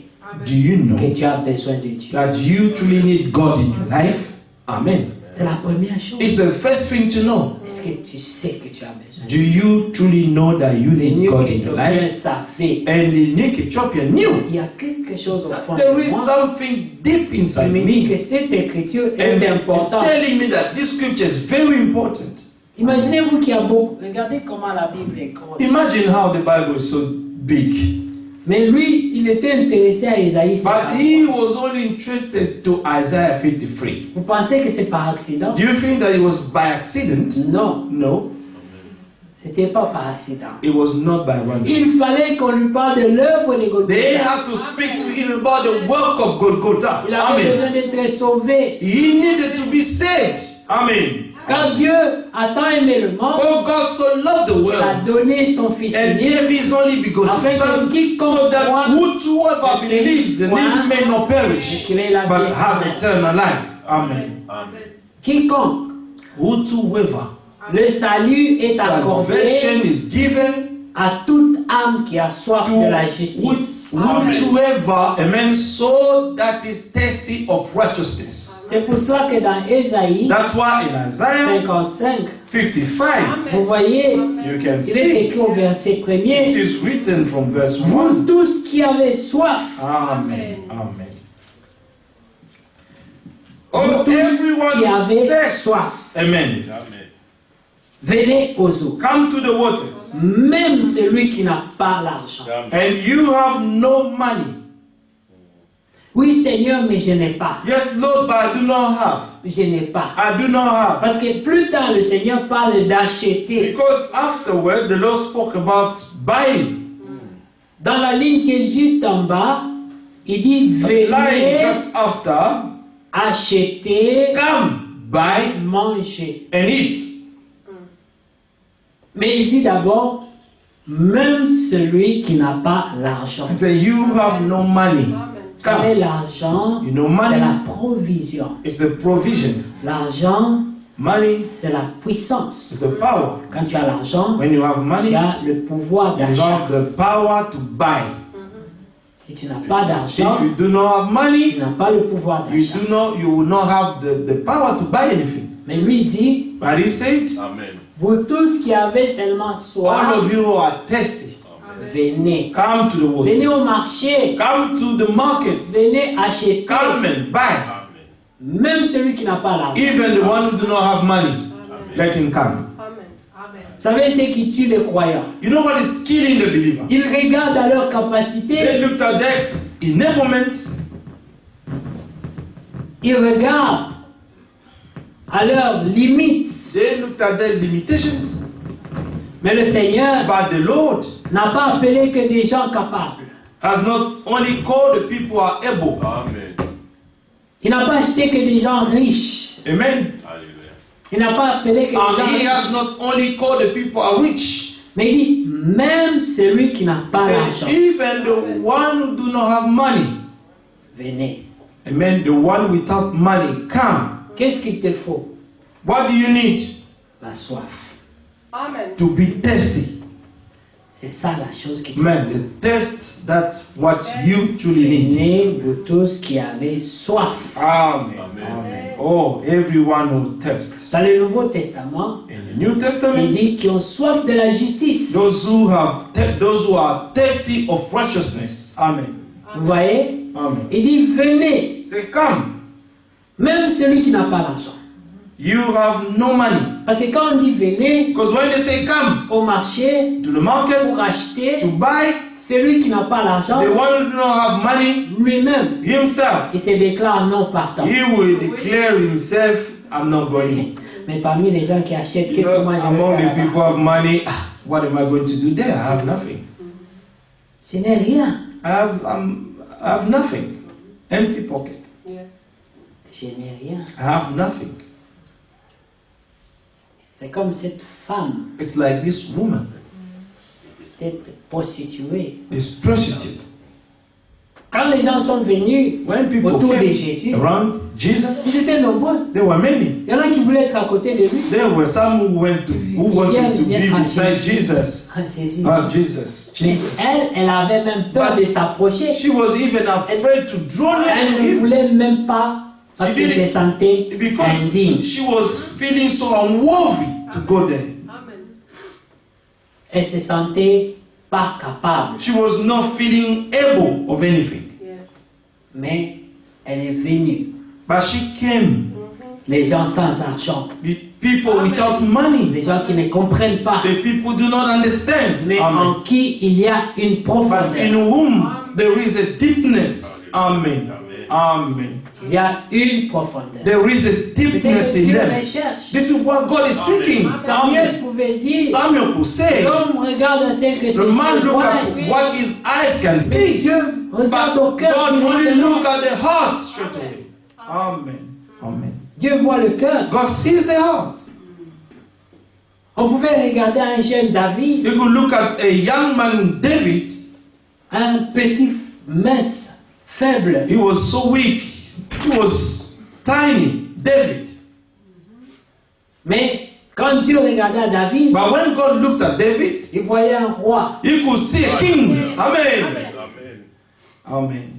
Do you know que tu as besoin de Dieu? that you truly need God in your life? Amen. C'est la première chose. It's the first thing to know. Est-ce que tu sais que tu as besoin Do you truly know that you Les need God in your Éthiopiens life? savaient. And the unique Ethiopian knew Il y a quelque chose au fond there de is moi something deep qui inside me dit que me. cette écriture And est it's importante. telling me that this scripture is very important. Imaginez-vous qu'il y a beaucoup. Regardez comment la Bible est grosse. Imagine how the Bible is so big. Mais lui, il était intéressé à Isaïe But 53. he was only interested to Isaiah 53. Vous pensez que c'est par accident? Do you think that it was by accident? Non, No, c'était pas par accident. it was not by random. Il fallait qu'on lui parle de l'œuvre de They Golgotha. had to speak to him about the work of Golgotha. Il avait Amen. besoin d'être sauvé. He needed to be saved. Amen. Quand Dieu a tant aimé le monde, For God so loved the il a world donné son Fils and unique gave his only begotten afin Son, que quiconque so that croit whosoever believes in him may not perish, qu'il ait la but vie have éternelle. eternal life. Amen. Quiconque. Whosoever Le salut est accordé Salvation is given à toute âme qui a soif to de la justice. whosoever, amen, soul that is thirsty of righteousness. C'est pour cela que dans Ésaïe That's why in Isaiah 55, 55, vous voyez, you can il est see écrit au verset it 1er, is written from verse vous 1. tous qui avez soif, Amen. Amen. Vous Oh, tous everyone qui avez who thirsts. soif. Amen. Amen. venez aux eaux. Come to the waters. Même celui qui n'a pas l'argent. And you have no money. Oui Seigneur, mais je n'ai pas. Yes, Lord, but I do not have. Je n'ai pas. I do not have. Parce que plus tard, le Seigneur parle d'acheter. Because afterward, the Lord spoke about buying. Dans la ligne qui est juste en bas, il dit Line venez just after, acheter, come, buy, manger. and eat. Mais il dit d'abord, même celui qui n'a pas l'argent. And say, you have no money. Vous savez, Come. l'argent, You know, c'est money la provision. is the provision. L'argent, Money c'est la puissance. is the power. Quand tu as l'argent, When you have money, tu you as le pouvoir d'achat. have the power to buy. Si tu n'as pas d'argent, If you do not have tu money, n'as pas le pouvoir d'achat. you will not have the power to buy anything. Mais lui dit, But he said, Amen. vous tous qui avez seulement all soif, of you who are thirsty, venez. come to the Venez au waters. marché. Come to the markets. Venez acheter. Come and buy. Amen. Même celui qui n'a pas l'argent. Even the one who do not have money, let him come. Vous savez ce qui tue les croyants? You know what is killing the believer? Ils regardent à leur They capacité, looked at their enablement. ils regardent à leurs limites. They looked at their limitations. Mais le Seigneur But the Lord n'a pas appelé que des gens capables. has not only called the people who are able. Amen. Il n'a pas acheté que des gens riches. Amen. Hallelujah. Il n'a pas appelé que des gens And he riches. has not only called the people who are rich. Mais il dit, même celui qui n'a pas He l'argent, said, even the one who do not have money. venez. Amen. The one without money, come. Qu'est-ce qu'il te faut? What do you need? La soif. To be thirsty. C'est ça la chose qui te Man, the thirst, that's what you truly need. Venez, vous tous qui avez soif. Amen. Amen. Amen. Oh, everyone who thirsts. Dans le Nouveau Testament, In the New il Testament, dit qu'ils ont soif de la justice. those who are thirsty of righteousness. Amen. Vous voyez? Amen. Il dit, venez. Say, come. Même celui qui n'a pas l'argent. You have no money. Parce que quand on dit venez Because when they say come au marché to the market pour acheter, to buy, celui qui n'a pas l'argent, the one who do not have money lui-même, himself, il se déclare non partant. he will declare himself, I'm not going. Mais parmi les gens qui achètent, You qu'est-ce que know, moi je among vais the faire people who là-bas? have money, what am I going to do there? I have nothing. Je n'ai rien. I have nothing. Empty pocket. Je n'ai rien. I have nothing. C'est comme cette femme, It's like this woman, cette prostituée. this prostitute. Quand les gens sont venus When people autour de came Jésus, around Jesus, ils étaient nombreux. there were many. Il y en a qui voulaient être à côté de lui. There were some who wanted to be viennent à beside Jésus. Jesus. Ah, Jésus. Ah, Jesus, Mais Jesus. elle avait même peur de s'approcher. She was even afraid to draw near Elle to ne him voulait même pas parce She qu'elle did it se sentait because indigne. she was feeling so unworthy to go there. Elle se sentait pas capable. She was not feeling able of anything. Mais elle est venue. But she came. Les gens sans argent, The people without money. les gens qui ne comprennent pas, The people do not understand. mais Amen. en qui il y a une But in profondeur. whom there is a deepness. Amen. Amen. Amen. Il y a une profondeur. There is a C'est ce deepness que in Dieu them. recherche. This is what God is seeking. Samuel Amen. pouvait dire, Samuel could say, l'homme regarde à ce que ses the man yeux look voient, at what his eyes can mais see. Dieu regarde au But cœur God only directement. look at the heart straight away. Amen. Amen. Dieu voit le cœur. God sees the heart. On pouvait regarder un jeune David, You could look at a young man, David. un petit mince, faible, He was so weak. He was tiny. David. mais Quand Dieu regardait à David, But when God looked at David, il voyait un roi. he could see a king. Amen. Amen. Amen.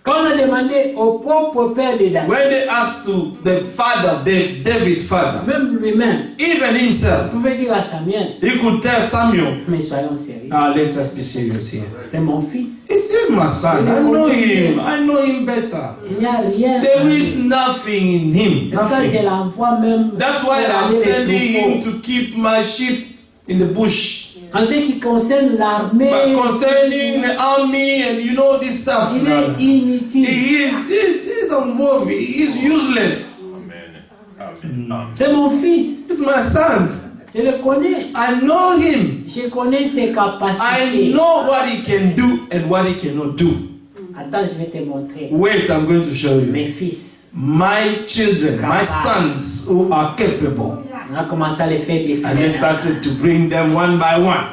Quand on a demandé au propre père de David, When they asked to the father, David's father, même lui-même, even il himself, pouvait dire à Samuel, he could tell Samuel, mais soyons sérieux, let us be serious here. c'est mon fils. It is my son. I know him. I know him better. Il n'y a rien. There is nothing in him. Et quand je Nothing. l'envoie même That's why pour I'm aller les sending him troupeaux. to keep my sheep in the bush. En ce qui concerne l'armée, But concerning the army and you know this stuff, il est inutile. he's unworthy. He's useless. Amen. Amen. Amen. C'est mon fils. It's my son. Je le connais. I know him. Je connais ses I capacités. know what he can do and what he cannot do. Attends, je vais te montrer. Wait, I'm going to show you. Mes fils. My children, my sons who are capable. On a commencé à les faire And they défiler. started to bring them one by one.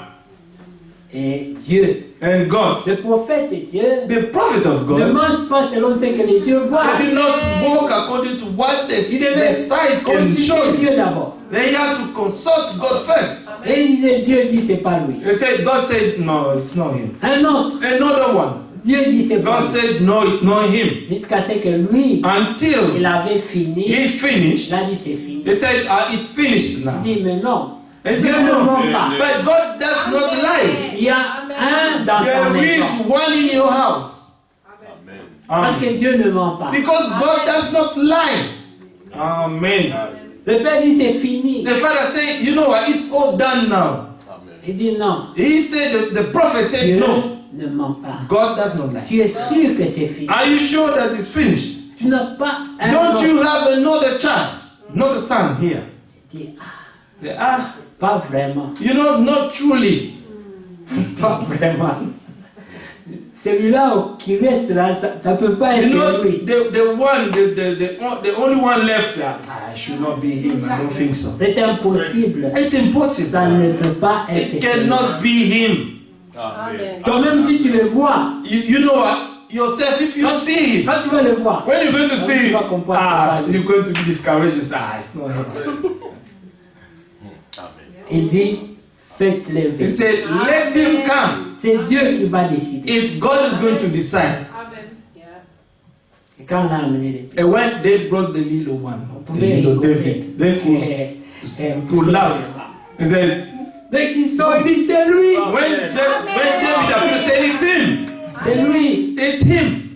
Et Dieu, And God, le prophète de Dieu, the prophet of ne God, mange pas selon ce que les yeux voient. they did not walk according to what Il the devait sight can consulter show. Dieu d'abord. They had to consult God first. Et il disait, Dieu dit, c'est pas lui. They said, God said, no, it's not him. Un autre, Another one. Dieu dit, c'est pas God lui. said, no, it's not him. Jusqu'à ce que lui, il Until avait fini. he finished, Il a dit, c'est fini. they said, it's finished now. Il dit, mais non. They Dieu said, ne no. ment pas. But God does not lie. Il y a un dans ta There is maison. one in your house. Amen. Parce que Dieu ne ment pas. Because God does not lie. Amen. Le Père dit, c'est fini. The father said, you know what, it's all done now. Amen. Il dit, non. He said, the prophet said, Dieu no, ne ment pas. God does not lie. Tu es sûr que c'est fini. Are you sure that it's finished? Tu n'as pas un Don't autre. you have another child, another son here? Il dit, They, ah, pas vraiment. you know, not truly. Pas vraiment. Celui-là qui reste là, ça peut pas You être know, lui. the only one left there, I should not be him, I don't think so. C'est impossible. It's Ça impossible. ne peut pas être It celui-là. cannot be him. Amen. Toi-même, si tu le vois, You know what? Yourself, if you see him, quand tu vas le voir, when you're going to see him, tu vas comprendre que c'est pas lui. you're going to be discouraged. You say, it's not him. Amen. il dit, faites-le He venir. said, let him come. C'est Dieu qui va décider. It's God is going to decide. Et quand on a amené les pieds, And when they brought the little one, on the pouvait little rigoler. David, they could laugh. He said, Dès qu'il sort, il dit, c'est lui. when David appeared, he said, it's him. C'est lui. It's him.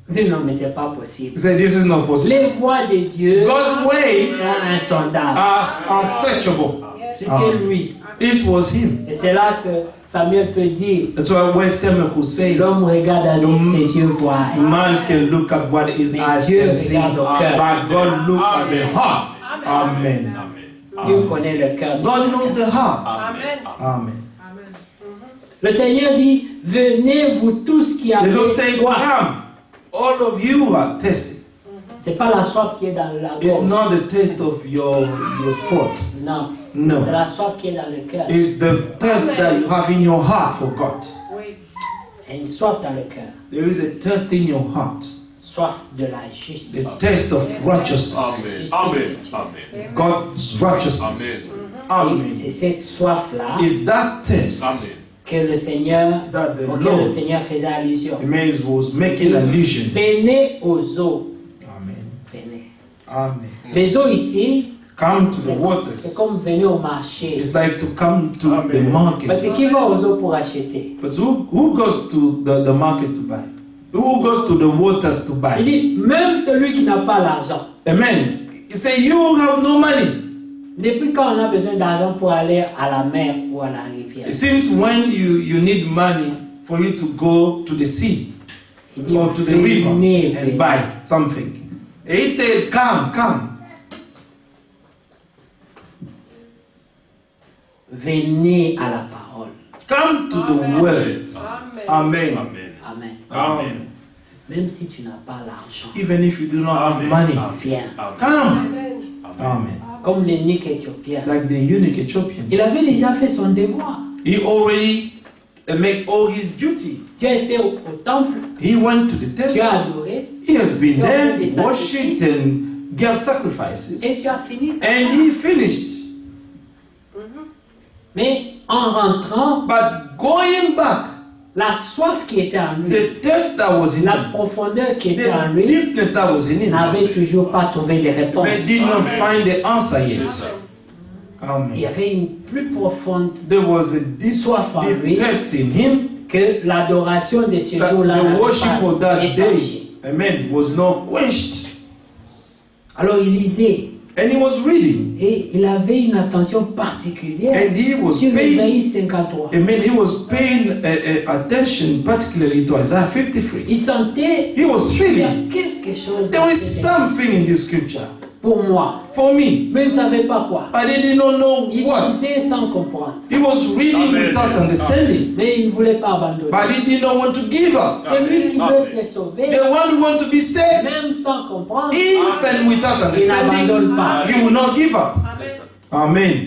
Il dit, non, mais c'est pas possible. He said, this is not possible. Les voies de Dieu God's ways sont insondables. are unsearchable. C'était lui. It was him. Et c'est là que Samuel peut dire, That's why when Samuel could say, l'homme regarde à ses yeux voient. man can look at what his Mais eyes Dieu can see, regarde au cœur. but God look at the heart. Amen. Dieu connaît le cœur. God knows the heart. Amen. Amen. Le Seigneur dit, venez vous tous qui The avez Lord said, soif. come, all of you who are thirsty. C'est pas la soif qui est dans la It's gorge. not the taste of your throat. Non. C'est No. la soif qui est dans le cœur. It's the thirst that you have in your heart for God. Il y a une soif dans le cœur. There is a thirst in your heart. Soif de la justice. The taste of righteousness. Amen. Amen. God's righteousness. Et Amen. c'est cette soif-là Is that taste Amen. que le Seigneur, that the auquel le Lord Seigneur faisait allusion. the man was making allusion. Venez aux eaux. Amen. Venez. Amen. Les eaux ici, Come to the c'est waters. comme venir au marché. It's like to come to the Amen. Parce market. que qui va aux eaux pour acheter? But who goes to the market to buy? Who goes to the waters to Il buy? dit, même celui qui n'a pas l'argent. Amen. He said, you have no money. Depuis quand on a besoin d'argent pour aller à la mer ou à la rivière? It seems when you need money for you to go to the sea Il dit, or to the river venez, and venez. buy something. And he said, come. Venez à la parole. Come to the words. Amen. Amen. Amen. Amen. Même si tu n'as pas l'argent, Even if you do not have Amen. money, viens. come. Amen. Amen. Comme l'eunuque éthiopien. Like the eunuch Ethiopian. Il avait déjà fait son devoir. He already made all his duty. Tu as été au temple, He went to the tu temple. as adoré, He has been Tu as fait there, des worshipped sacrifices. and gave sacrifices. Et tu as fini. And he finished. Mais en rentrant, But going back, la soif qui était en lui, the thirst that was in la him, profondeur qui était en the lui, deepness that was in him, n'avait toujours pas trouvé de they réponse. did not find the answer yet. Il y Amen. avait une plus profonde There was a deep, soif en lui deep thirst in him que l'adoration de ce that jour-là the n'avait worship of pas that étanché. day, amen, was not quenched. Alors il lisait And he was reading, et il avait une attention particulière and he was sur paying, Ésaïe 53. amen, he was paying attention particularly to Isaiah 53. Il sentait He was qu'il y a feeling quelque chose there dans is ce texte something in this scripture pour moi, for me. mais il ne savait pas quoi. I did not know Il what. lisait sans comprendre, He was reading Amen. without understanding, mais il ne voulait pas abandonner. but he did not want to give up. Celui qui veut Amen. être sauvé, The one who wants to be saved, même sans comprendre, even without il n'abandonne understanding, pas. he will not give up. Amen.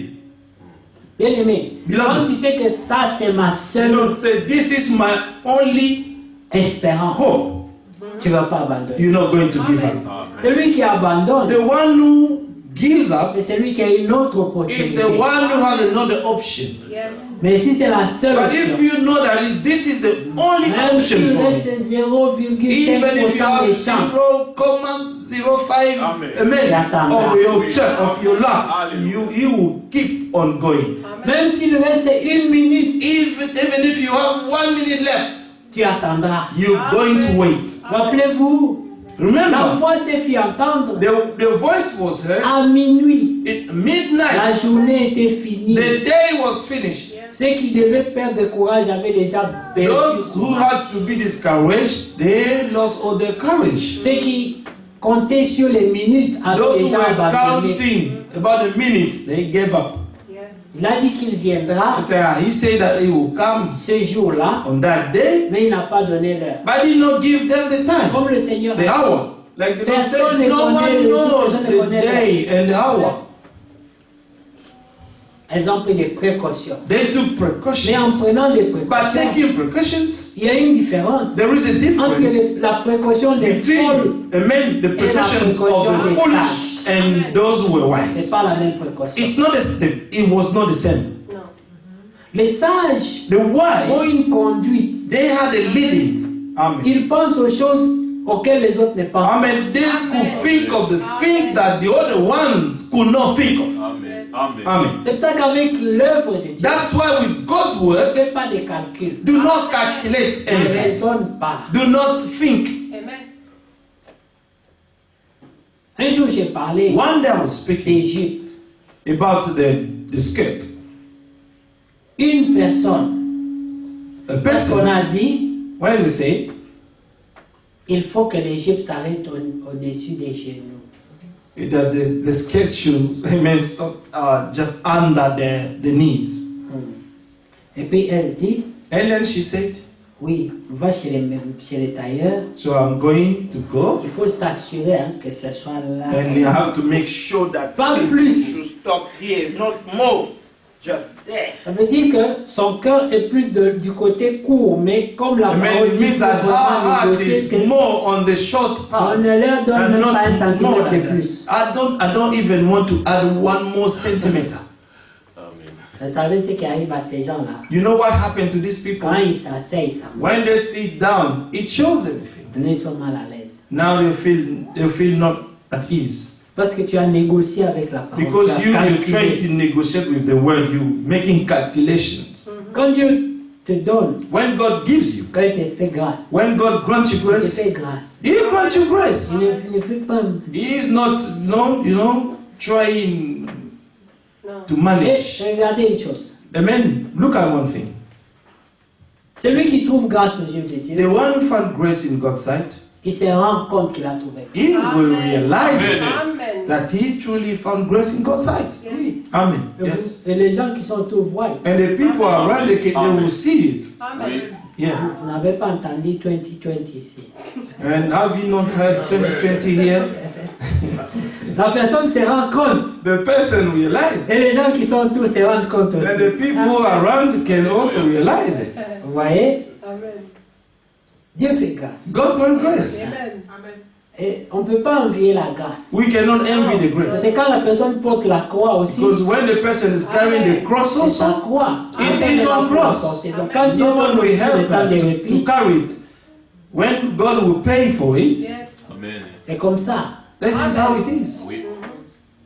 Bien aimé, Beloved. quand tu sais que ça c'est ma You seule don't say, this is my only espérance, hope. tu ne vas pas abandonner. You're not going to give up. Celui qui abandonne, The one who gives up c'est celui qui a une autre is opportunité. the one who has another option. Mais si c'est la seule But if option, you know that this is the only même option s'il for me, reste even if you 0,5% have des chances, 0,05 Amen. amen, of your church, of your luck, Hallelujah. you will keep on going. même s'il reste 1 minute, Even if you have 1 minute left, tu attendras. you're going to wait. Rappelez-vous, la Remember, voix s'est fit entendre the voice was heard à minuit. at midnight. La journée était finie. The day was finished. Ceux qui devaient perdre courage avaient déjà perdu Those who courage. had to be discouraged, they lost all their courage. Ceux qui comptaient sur les minutes avaient Those who déjà were abandonné. counting about the minutes, they gave up. Il a dit qu'il viendra He said that he will come ce jour-là, on that day, mais il n'a pas donné l'heure. but he did not give them the time, Comme le Seigneur the a dit, hour. Like the Lord Personne said, ne no connaît one le jour, knows personne ne the connaît day and the hour. elles ont pris des précautions. They took Mais en precautions. prenant des By précautions, taking precautions, il y a une différence there is a entre difference la précaution des folles. between the precautions of the foolish and those who were Ce n'est wise. pas la même précaution. It's not it was not the same. Les sages The ont wise, une conduite. they had a leading. Amen. Ils pensent aux choses auxquelles les autres ne pensent pas. Amen. They could think of the things that the other ones could not think of. Amen. Amen. Amen. C'est pour ça qu'avec l'œuvre de Dieu, That's why with God's ne word, fais pas de calcul. do not calculate Ne anything. raisonne pas. Do not think. Un jour, j'ai parlé One day I was speaking d'Égypte. about the skirt. Une personne, A parce qu'on person, a dit, when we say, il faut que l'Égypte s'arrête au-dessus des genoux. that the skirt should remain stop, just under the knees. Et puis elle dit, And then she said, oui, va chez les tailleurs, so I'm going to go. il faut s'assurer hein, que ce soit là. And you have to make sure that Pas this plus. should stop here, not more, just there. Ça veut dire que son cœur est plus du côté court, mais comme la I mean, parole it dit, means il that faut her vraiment heart négocier is que more on the short part. on ne leur donne and même not pas un more centimètre than de that. plus. I don't even want to add one more centimeter. Amen. Vous savez ce qui arrive à ces gens-là? You know what happened to these people? Quand ils s'asseyent, ça monte. When they sit down, it shows everything. Ils sont mal à l'aise. Now they feel not at ease. Parce que tu as négocié avec la parole. Because tu as you're calculé. trying to negotiate with the word, you making calculations. Quand Dieu te donne, When God gives you, quand il te fait grâce, when God grants you il te grace, fait grâce. He grants you grace. Il ne fait pas. He is not, trying to Et manage. regardez une chose. Amen. Look at one thing. Celui qui trouve grâce aux yeux de The Dieu, one who found grace in God's sight, il se rend compte qu'il a trouvé. he will realize Amen. that he truly found grace in God's sight. Oui. Amen. Et, Yes. et les gens qui sont autour voient. And the people around the kid, they will see it. Oui. Yeah. Vous n'avez pas entendu 2020 ici. And have you not heard 2020 here? La personne se rend compte. The person realized. Et les gens qui sont autour se rendent compte And aussi. the people around can also realize it. Vous voyez? Dieu fait grâce. God grant grace. Et on ne peut pas envier la grâce. We cannot envy the grace. C'est quand la personne porte la croix aussi. Because when the person is carrying the cross C'est sa also, croix. It's Personne his ne va own pouvoir cross. porter. Donc quand Dieu no donne one will aussi le help temps de her to répit, carry it. When God will pay for it, Amen. c'est comme ça. this is how it is. Oui.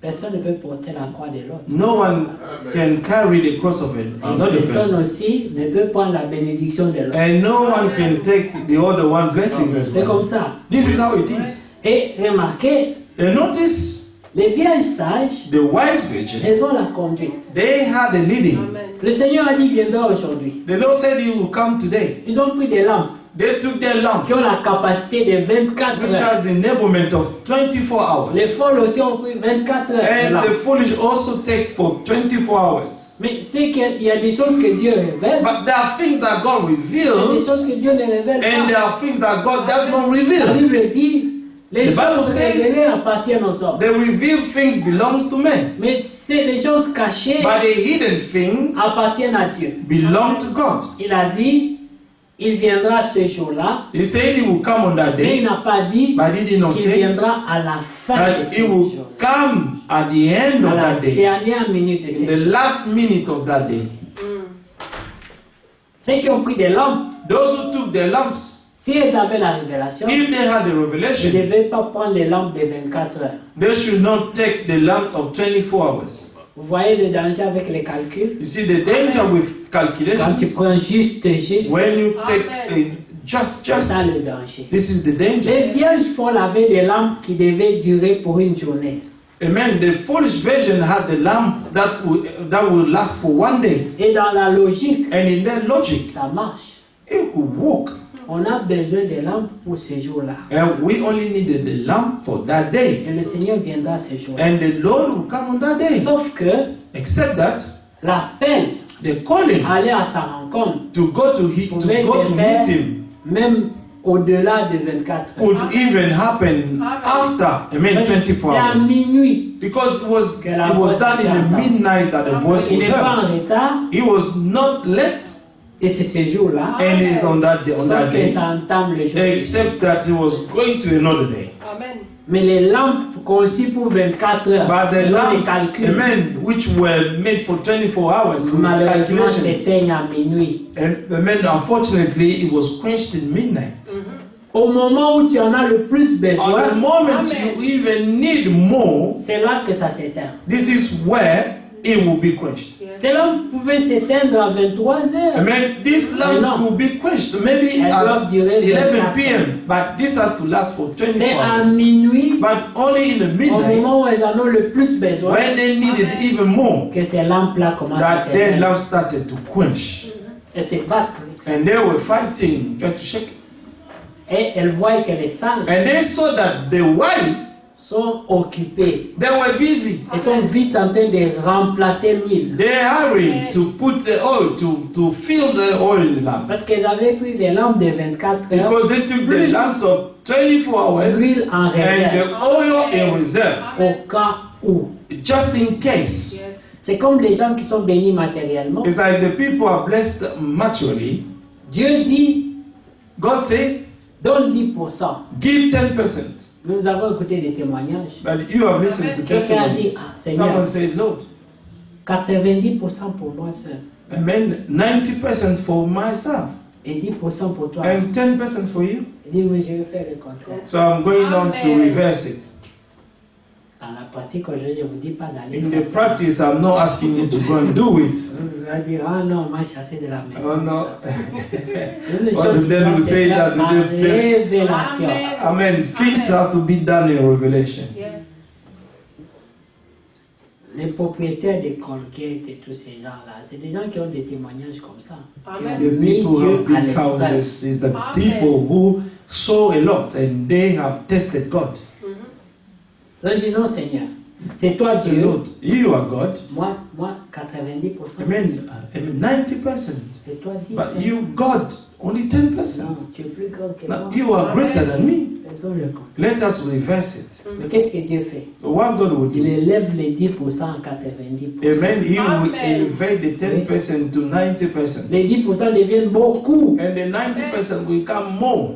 Personne ne peut porter la croix de l'autre. No one can carry the cross of another Et personne person. aussi ne peut prendre la bénédiction de l'autre. And no one can take the other one blessings as C'est comme well. ça. This is how it is. Et remarquez, And notice les vierges sages, the wise virgin, elles ont la conduite. they had the leading. Amen. Le Seigneur a dit, il viendra aujourd'hui. The Lord said he will come today. Ils ont pris des lampes They took their lamp, qui ont la capacité de 24 which heures. has the enablement of 24 hours. Les folles aussi ont pris 24 heures. de And lampes. the foolish also take for 24 hours. Mais c'est qu'il y a des choses que Dieu révèle, But there are things that God il y a des choses reveals, que Dieu ne révèle and there pas. are things that God does not La reveal. Bible dit, les The Bible choses says- révélées appartiennent aux hommes. The revealed things belongs to men, Mais c'est les choses cachées but the hidden things appartiennent à Dieu. belong to God. Il a dit, il viendra ce jour-là, He said he will come on that mais il day, n'a pas dit but he did not qu'il say viendra à la fin de that ce he will jour. come at the end À of la that day, dernière minute de in ce the jour. last minute of that day. Ceux qui ont pris des lampes, Those who took their lamps, si ils avaient la révélation, if they had the ils ne revelation, devaient pas prendre les lampes de 24 heures. they should not take the lamp of 24 hours. Vous voyez le danger avec les calculs? You see the danger with Quand tu calculations. prends juste, When you take Amen. just, c'est ça le danger. this is the danger. Les vierges folles avaient des lampes qui devaient durer pour une journée. Amen. The foolish virgin had the lamp that will last for one day, Et dans la logique, and in their logic, ça marche. it could work. On a besoin des lampes pour ce jour-là. And we only needed the lamp for that day, Et le Seigneur viendra ce jour-là. and the Lord will come on that day. Sauf que Except that l'appel the calling à aller à sa rencontre to go to pouvait go se to faire meet Him même au-delà de 24 heures. could Amen. even happen Amen. after. I mean, Parce que 24 c'est à hours, minuit. because Que la it was voix done se fait in the entendre. midnight that the voice Il was n'est pas en heard. retard. He was not left, Et c'est ce jour-là. and is on that day. On Sauf that que day. ça entame le jour. Except that he was going to another day. Amen. Mais les lampes conçues pour 24 heures, But the selon les lamps, calculs, amen, which were made for 24 hours, with malheureusement calculations, s'éteignent à minuit. and amen, unfortunately, it was quenched in midnight. Au moment où tu en as le plus At the besoin, moment Amen. you even need more, c'est là que ça s'éteint. this is where it will be quenched. Ces lampes pouvaient s'éteindre à 23 heures. Amen. These no. lamps will be quenched maybe Elles at doivent durer 11 24 p.m., but this has to last for 24 C'est à hours. minuit, But only in the au moment où midnight, elles en ont le plus besoin, when they needed even more, que ces lampes-là commencent à that their s'éteindre. lamps started to quench. Elles se battent avec ça. And they were fighting, trying to shake it. Et elles voient que les sages And they saw that the wise, sont occupés. they were busy. Elles sont vite en train de remplacer l'huile. They hurried to put the oil, to fill the oil in the lamp. Parce qu'elles avaient pris des lampes de 24 heures, Because they took the Plus lamps of 24 hours l'huile en and the réserve, oil in reserve, au cas où. just in case. Yes. C'est comme les gens qui sont bénis matériellement. It's like the people are blessed materially. Dieu dit, God said, donne 10%. give 10%. Nous avons écouté des témoignages. But you have listened to Quelqu'un a dit, testimonies. ah, Seigneur, Someone said, Lord, 90% pour moi seul amen, 90% for myself et 10% pour toi. and 10% for you. Il dit, oui, je vais faire le contraire. So I'm going on to Amen. reverse it. Dans la pratique aujourd'hui, je ne vous dis pas d'aller In faire the ça. practice, I'm not asking you to go and do it. Vous allez dire, ah non, on m'a chassé de la maison. Oh no. Une What chose the qui devil doit se say faire that par the- révélation. Amen. Things have to be done in revelation. Yes. Les propriétaires des conquêtes et tous ces gens-là, c'est des gens qui ont des témoignages comme ça. Qui ont Amen. The mis people who Dieu have à big l'épreuve. houses is the Amen. people who sow a lot and they have tested God. Ils ont dit non, Seigneur, c'est toi Say, Dieu, Lord, you are God. moi 90%. I mean 90%. Et toi 10%. But you, God, only 10%. Non, tu es plus grand que Now, moi. you are greater than me. Faisons le compte. Let us reverse it. Mais qu'est-ce que Dieu fait? So what God will Il do, élève les 10% à 90%. amen, He will Amen. elevate the 10% to 90%. Les 10% deviennent beaucoup. And the 90% will come more.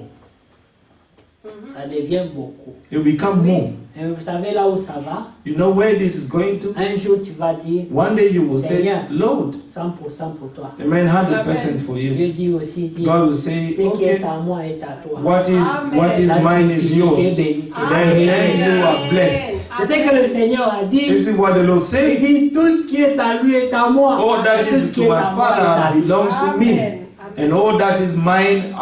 Ça devient beaucoup. It will become more. Et vous savez là où ça va? You know where this is going to? Un jour, tu vas dire One day you will say, Seigneur. Lord, 100% pour toi. amen, 100% for you. Dieu dit aussi, God will say, ce qui est okay, à moi est à toi. what is La mine is Trinité yours. bénie, c'est Then béni. you are blessed. C'est ce que le Seigneur a dit. This is what the Lord Il said. dit, tout ce qui est à lui est à moi. All that Et tout is ce qui to est my à moi est à Father lui. belongs to me. And all that is mine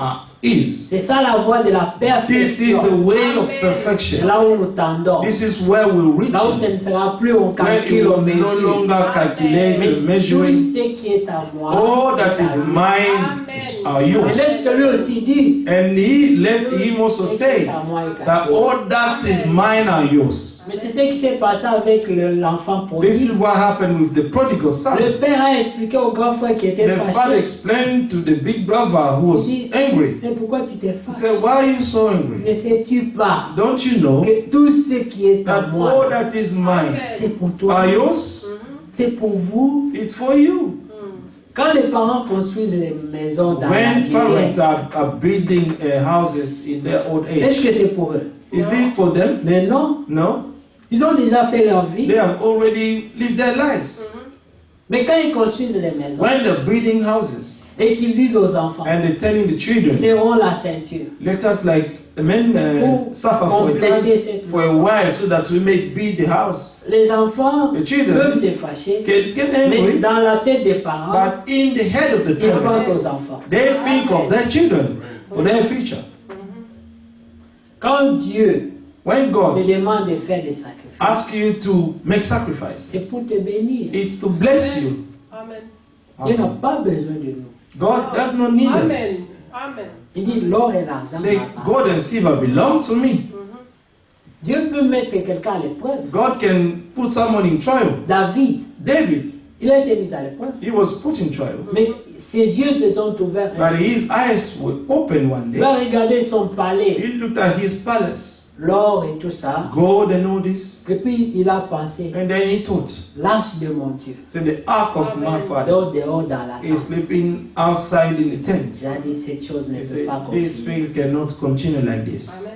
is. C'est ça la voie de la This is the perfection. way of C'est perfection. là où nous tendons. This is where we reach. Là où ce ne sera plus on Where it calcule, on will no mesure. longer calculate Mais the tout measuring. ce qui est à moi. All that est à is lui. mine are Et yours. laisse que lui aussi dise. And let him also Ce qui est say à moi est à that toi. all that is mine are yours. Mais c'est ce qui s'est passé avec l'enfant This is prodigue. what happened with the prodigal son. Le père a expliqué au grand frère qui était The father fâché. explained to the big brother who was angry. Mais pourquoi tu t'es He fâché? said, why are you so angry? Ne sais-tu pas Don't you know que tout ce qui est à that all moi, that is mine c'est pour toi, are yours? c'est pour vous. It's for you. Quand les parents construisent les maisons dans la When parents vieillesse, are building houses in their old est-ce age, que c'est pour eux? is it for them? Mais non, No. ils ont déjà fait leur vie. They have already lived their lives. Mais quand ils construisent les maisons When they're building houses et qu'ils disent aux enfants, and they're telling the children, serrons la ceinture let us like men pour suffer for a compléter time, cette for a maison. while so that we may build the house. Les enfants The children peuvent se fâcher, can get mais angry, dans la tête des parents, but in the head of the ils pensent aux parents, enfants. they think of their children for their future. Quand Dieu When te God demande de faire des sacrifices, asks you to make c'est sacrifices, pour te bénir. it's to bless you. Dieu n'a pas besoin de nous. God does not need us. Il dit l'or et l'argent Say, m'appartiennent. gold and silver belong to me. Dieu peut mettre quelqu'un à l'épreuve. God can put someone in trial. David, David, il a été mis à l'épreuve. he was put in trial. Mais ses yeux se sont ouverts. But his eyes were open one Il a day. regardé son palais, He looked at his palace, l'or et tout ça. gold and all this, Et puis il a pensé, and then he thought, l'arche de mon Dieu, so the ark of my father dehors dans la is tente. sleeping outside in the tent. J'ai dit, cette chose ne He peut said, pas this continuer. thing cannot continue like this.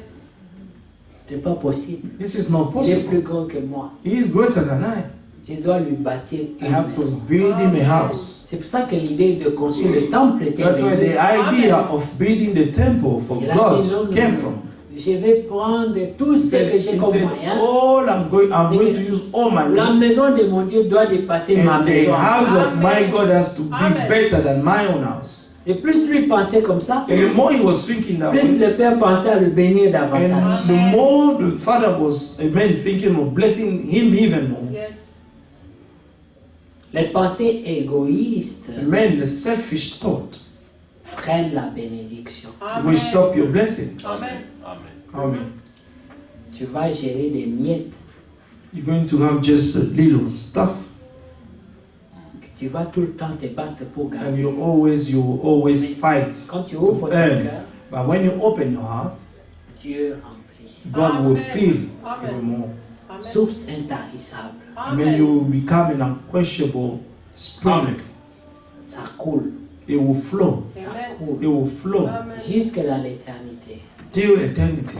C'est pas possible. This is not Il est possible. plus grand que moi. He is greater than I. Je dois lui bâtir I une have to maison. build him a house. C'est pour ça que l'idée de construire le temple était That's where venue. the idea of building the temple for Il a God dit, non, non, came non. from. Je vais prendre tout He ce said, que j'ai comme moyen. I'm going to use all my La means. maison de mon Dieu doit dépasser ma And the maison. house of my Amen. God has to be Amen. better than my own house. Et plus lui pensait comme ça, And the more he was thinking that plus way, le Père pensait à le bénir davantage. and the more the father was, amen, thinking of blessing him even more. Les pensées égoïstes Amen. The selfish thought freinent la bénédiction. will stop your blessings. Amen. Amen. Tu vas gérer des miettes. You're going to have just little stuff, Tu vas tout le temps te battre pour and gagner. you always fight. Quand tu ouvres ton earn. cœur, But when you open your heart, Dieu remplit. God will Amen. fill Amen. even more. Source intarissable. I mean, you will become an unquestionable spring. Ça coule. It will flow. Ça Amen. coule. It will flow Jusque dans l'éternité. till eternity.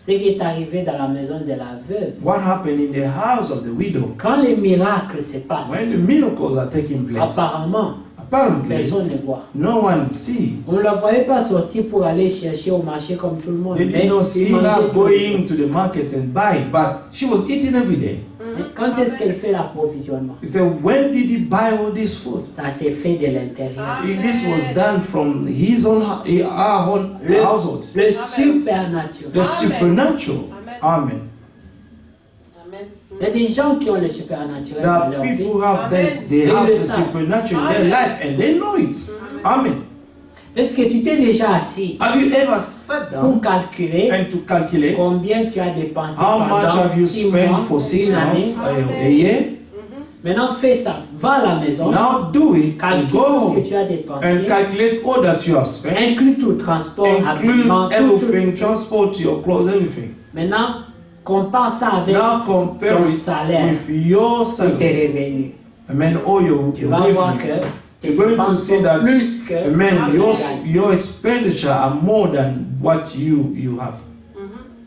Ce qui est arrivé dans la maison de la veuve. What happened in the house of the widow? Quand les miracles se passent, When the miracles are taking place, apparemment, apparently personne ne voit. no one sees. On ne la voyait pas sortir pour aller chercher au marché comme tout le monde. They Mais did not il see mangeait her tous les jours. going to the market and buying, but she was eating every day. Mais quand est-ce qu'elle fait l'approvisionnement? He said, when did he buy all this food? Ça s'est fait de l'intérieur. This was done from his own, our own Le, household. le supernaturel. The supernatural. Amen. Il y a des gens qui ont le supernaturel There dans are leur vie. people who have this, they They have le the savent. supernatural in their life and they know it. Amen. Est-ce que tu t'es déjà assis Have you ever sat pour down calculer and to calculate combien tu as dépensé how much pendant have you 6 spent mois, for 6 une année? months, a year? Maintenant, fais ça. Va à la maison, Now do it and calcule go tout ce que home tu as and dépensé, calculate all that you have spent. inclus tout transport, Include habillement, tout. everything, transport, your clothes, everything. Maintenant, compare ça avec Now compare ton it salaire with your tes salary. revenus. Amen. All your Tu vas voir que revenue. tes You're going to dépenses see sont that, plus que Amen. ce que tu gagnes. Your expenditure are more than what you have.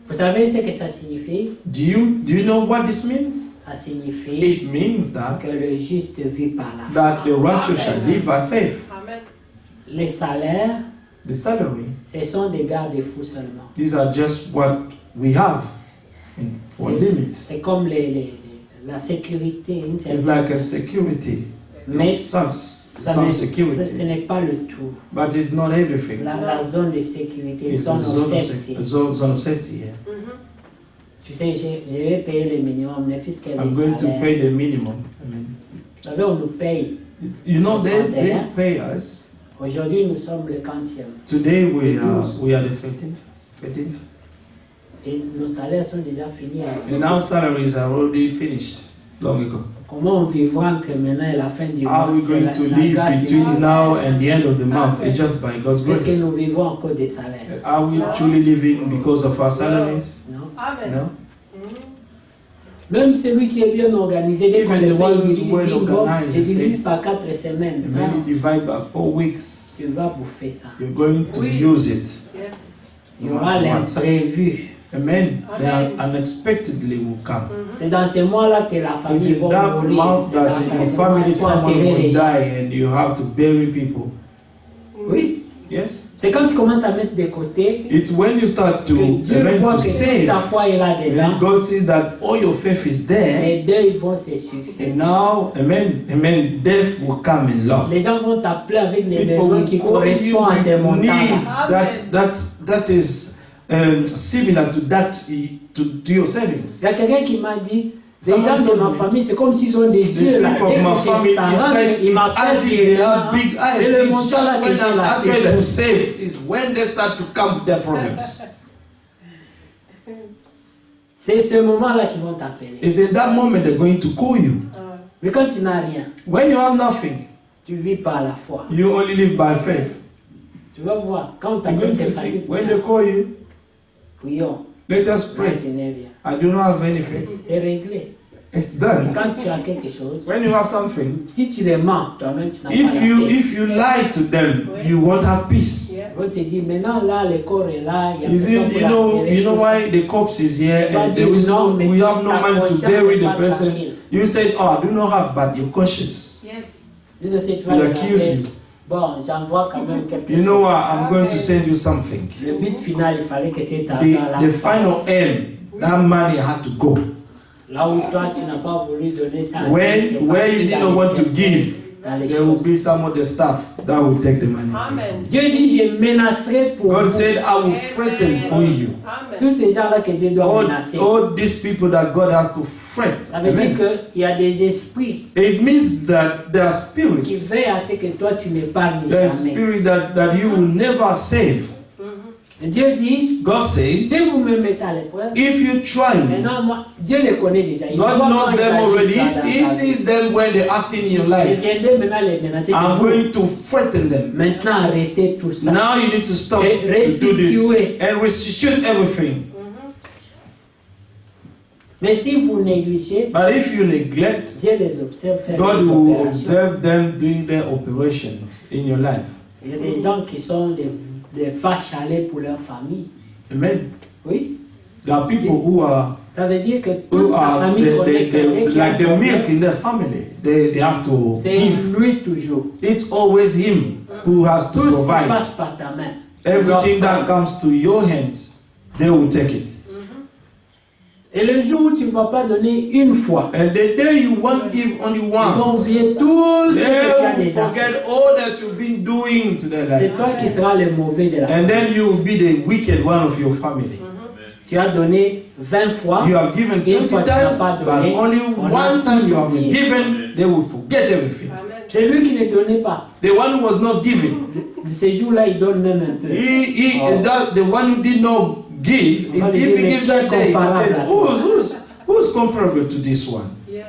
Vous savez ce que ça signifie? Do you know what this means? Ça signifie It means that que le juste vit par la foi. the righteous shall live by faith. Amen. Les salaires, The salary, ce sont des garde-fous seulement. these are just what we have for limits. C'est comme la sécurité, une It's certaine- like a security, mais some ce security, n'est pas le tout. but it's not everything. La zone de sécurité, It's zone a zone of of safety. zone of safety. Yeah. Tu sais, je vais payer le minimum, mes fils qui ont I'm des going to salaires. pay the minimum. I mean, Vous savez, on nous paye. you know, they pay us. Aujourd'hui, nous sommes le 40e. Today we are the 13th. Et nos salaires sont déjà finis. And our salaries are already finished long ago. Comment on vivra entre maintenant et la fin du How are mois? we C'est going la to grâce live de Dieu. between now and the end of the month? It's just by God's Est-ce que grace. nous vivons encore des salaires? Are we truly living because of our salaries? Non. Amen. No. Même celui qui est bien organisé, dès qu'on Even le the paye, one il who's dit, well bon, organized, je divise says- par 4 semaines. And Ça, then you divide by 4 weeks. tu vas bouffer ça. You're going to Oui. use it. Yes. Il y aura l'imprévu. Amen. The Amen. unexpectedly will come. C'est dans ces mois-là que la It's famille in va that mourir. month C'est dans that ces in your moments family qu'il faut someone enterrer will les gens. die and you have to bury people. Oui. Yes. C'est quand tu commences à mettre de côté It's when you start que Dieu voit to que toute save. ta foi est là-dedans. When God sees that all your faith is there, Les deuils vont se succéder. and now, amen, death will come in love. Les gens vont t'appeler avec des People besoins will qui call you correspondent à ces with montants-là. needs that is similar to that to your savings. Il y a quelqu'un qui m'a dit, les Someone gens de told ma me, famille, c'est comme s'ils ont des The yeux là. people Dès of my que family, ça it's rentre, like ils as m'appellent if et they là, have big eyes. c'est le It's montant là just que when j'ai I'm la trying to tête. save is when they start to come with their problems. C'est ce moment-là qu'ils vont t'appeler. It's in that moment they're going to call you. Mais quand tu n'as rien, When you have nothing, tu vis par la foi. you only live by faith. Tu vas voir, quand on You're t'appelle, going c'est to see facile. when they call you, Prions. let us Moi, pray. je n'ai rien. I do not have anything. C'est réglé. It's done. Quand tu as quelque chose, When you have something, si tu les mens, toi-même, tu n'as pas if la you paix. lie to them, you won't have peace. Yeah. Ils vont te dire, maintenant là, le corps est là, il y a Is personne it, pour you know l'enterrer, tout ça. why the corpse is here Tu vas and dire, there is non, no, mais we have no ta money to conscience bury n'est the pas person. tranquille. You said, oh, I do not have, but you're conscious. Yes. Je sais, tu vas Will les accuse rappeler. you. Bon, j'envoie quand même quelque You know chose. what? I'm going to send you something. Le but final, il fallait que cet The, argent-là the final passe. end, that money had to go. Là où toi, tu n'as pas voulu donner ça. c'est Where parti you did dans not les want to secteurs, give, dans les there will choses. be some of the staff that will take the money. Amen. Dieu dit, je menacerai pour God vous. said, I will threaten for you. Amen. Tous ces gens-là que Dieu doit menacer. All these people that God has to threat. Ça veut dire Amen. qu'il y a des esprits It means that there are qui spirits, veillent à ce que toi, tu n'épargnes there are jamais. spirits that you will never save. Et Dieu dit, God says, si vous me mettez à l'épreuve, if you try me, maintenant, moi, Dieu les connaît déjà. Il God voit knows comment ils them already. agissent He dans ta vie. sees them when they act in your Je life. viendrai maintenant les menacer. I'm de vous. going to threaten them. Maintenant, arrêtez tout ça. Now you need to stop Et to do restituer. this and restitute everything. Mais si vous négligez, But if you neglect, Dieu les observe faire God des will opérations. observe them doing their operations in your life. Il y a des gens qui sont des vaches à lait pour leur famille. Amen. Oui. There are people who are Ça veut dire que toute ta famille connaît quelqu'un qui a like the un milk problème. in their family. They have to C'est give. lui toujours. It's always him who has to Tout ce qui provide. passe par ta main. Everything Leur that comes to your hands, they will take it. Et le jour où tu ne vas pas donner une fois, And the day you won't give only ils vont once, oublier tout ce que tu as they will déjà fait. forget all that you've been doing to their C'est life. toi qui seras le mauvais de la And famille. then you will be the wicked one of your family. Tu as donné 20 fois. You have given Une 20 fois tu n'as times, pas but donné, only on a one time you have oublié. given, they will forget everything. Amen. C'est lui qui ne donnait pas. The one who was not giving, Ces jours-là, il donne même un peu. Oh. the one who did not give, On va lui if dire, he mais gives qui that est day, he comparable said, à toi? who's comparable to this one? Yes.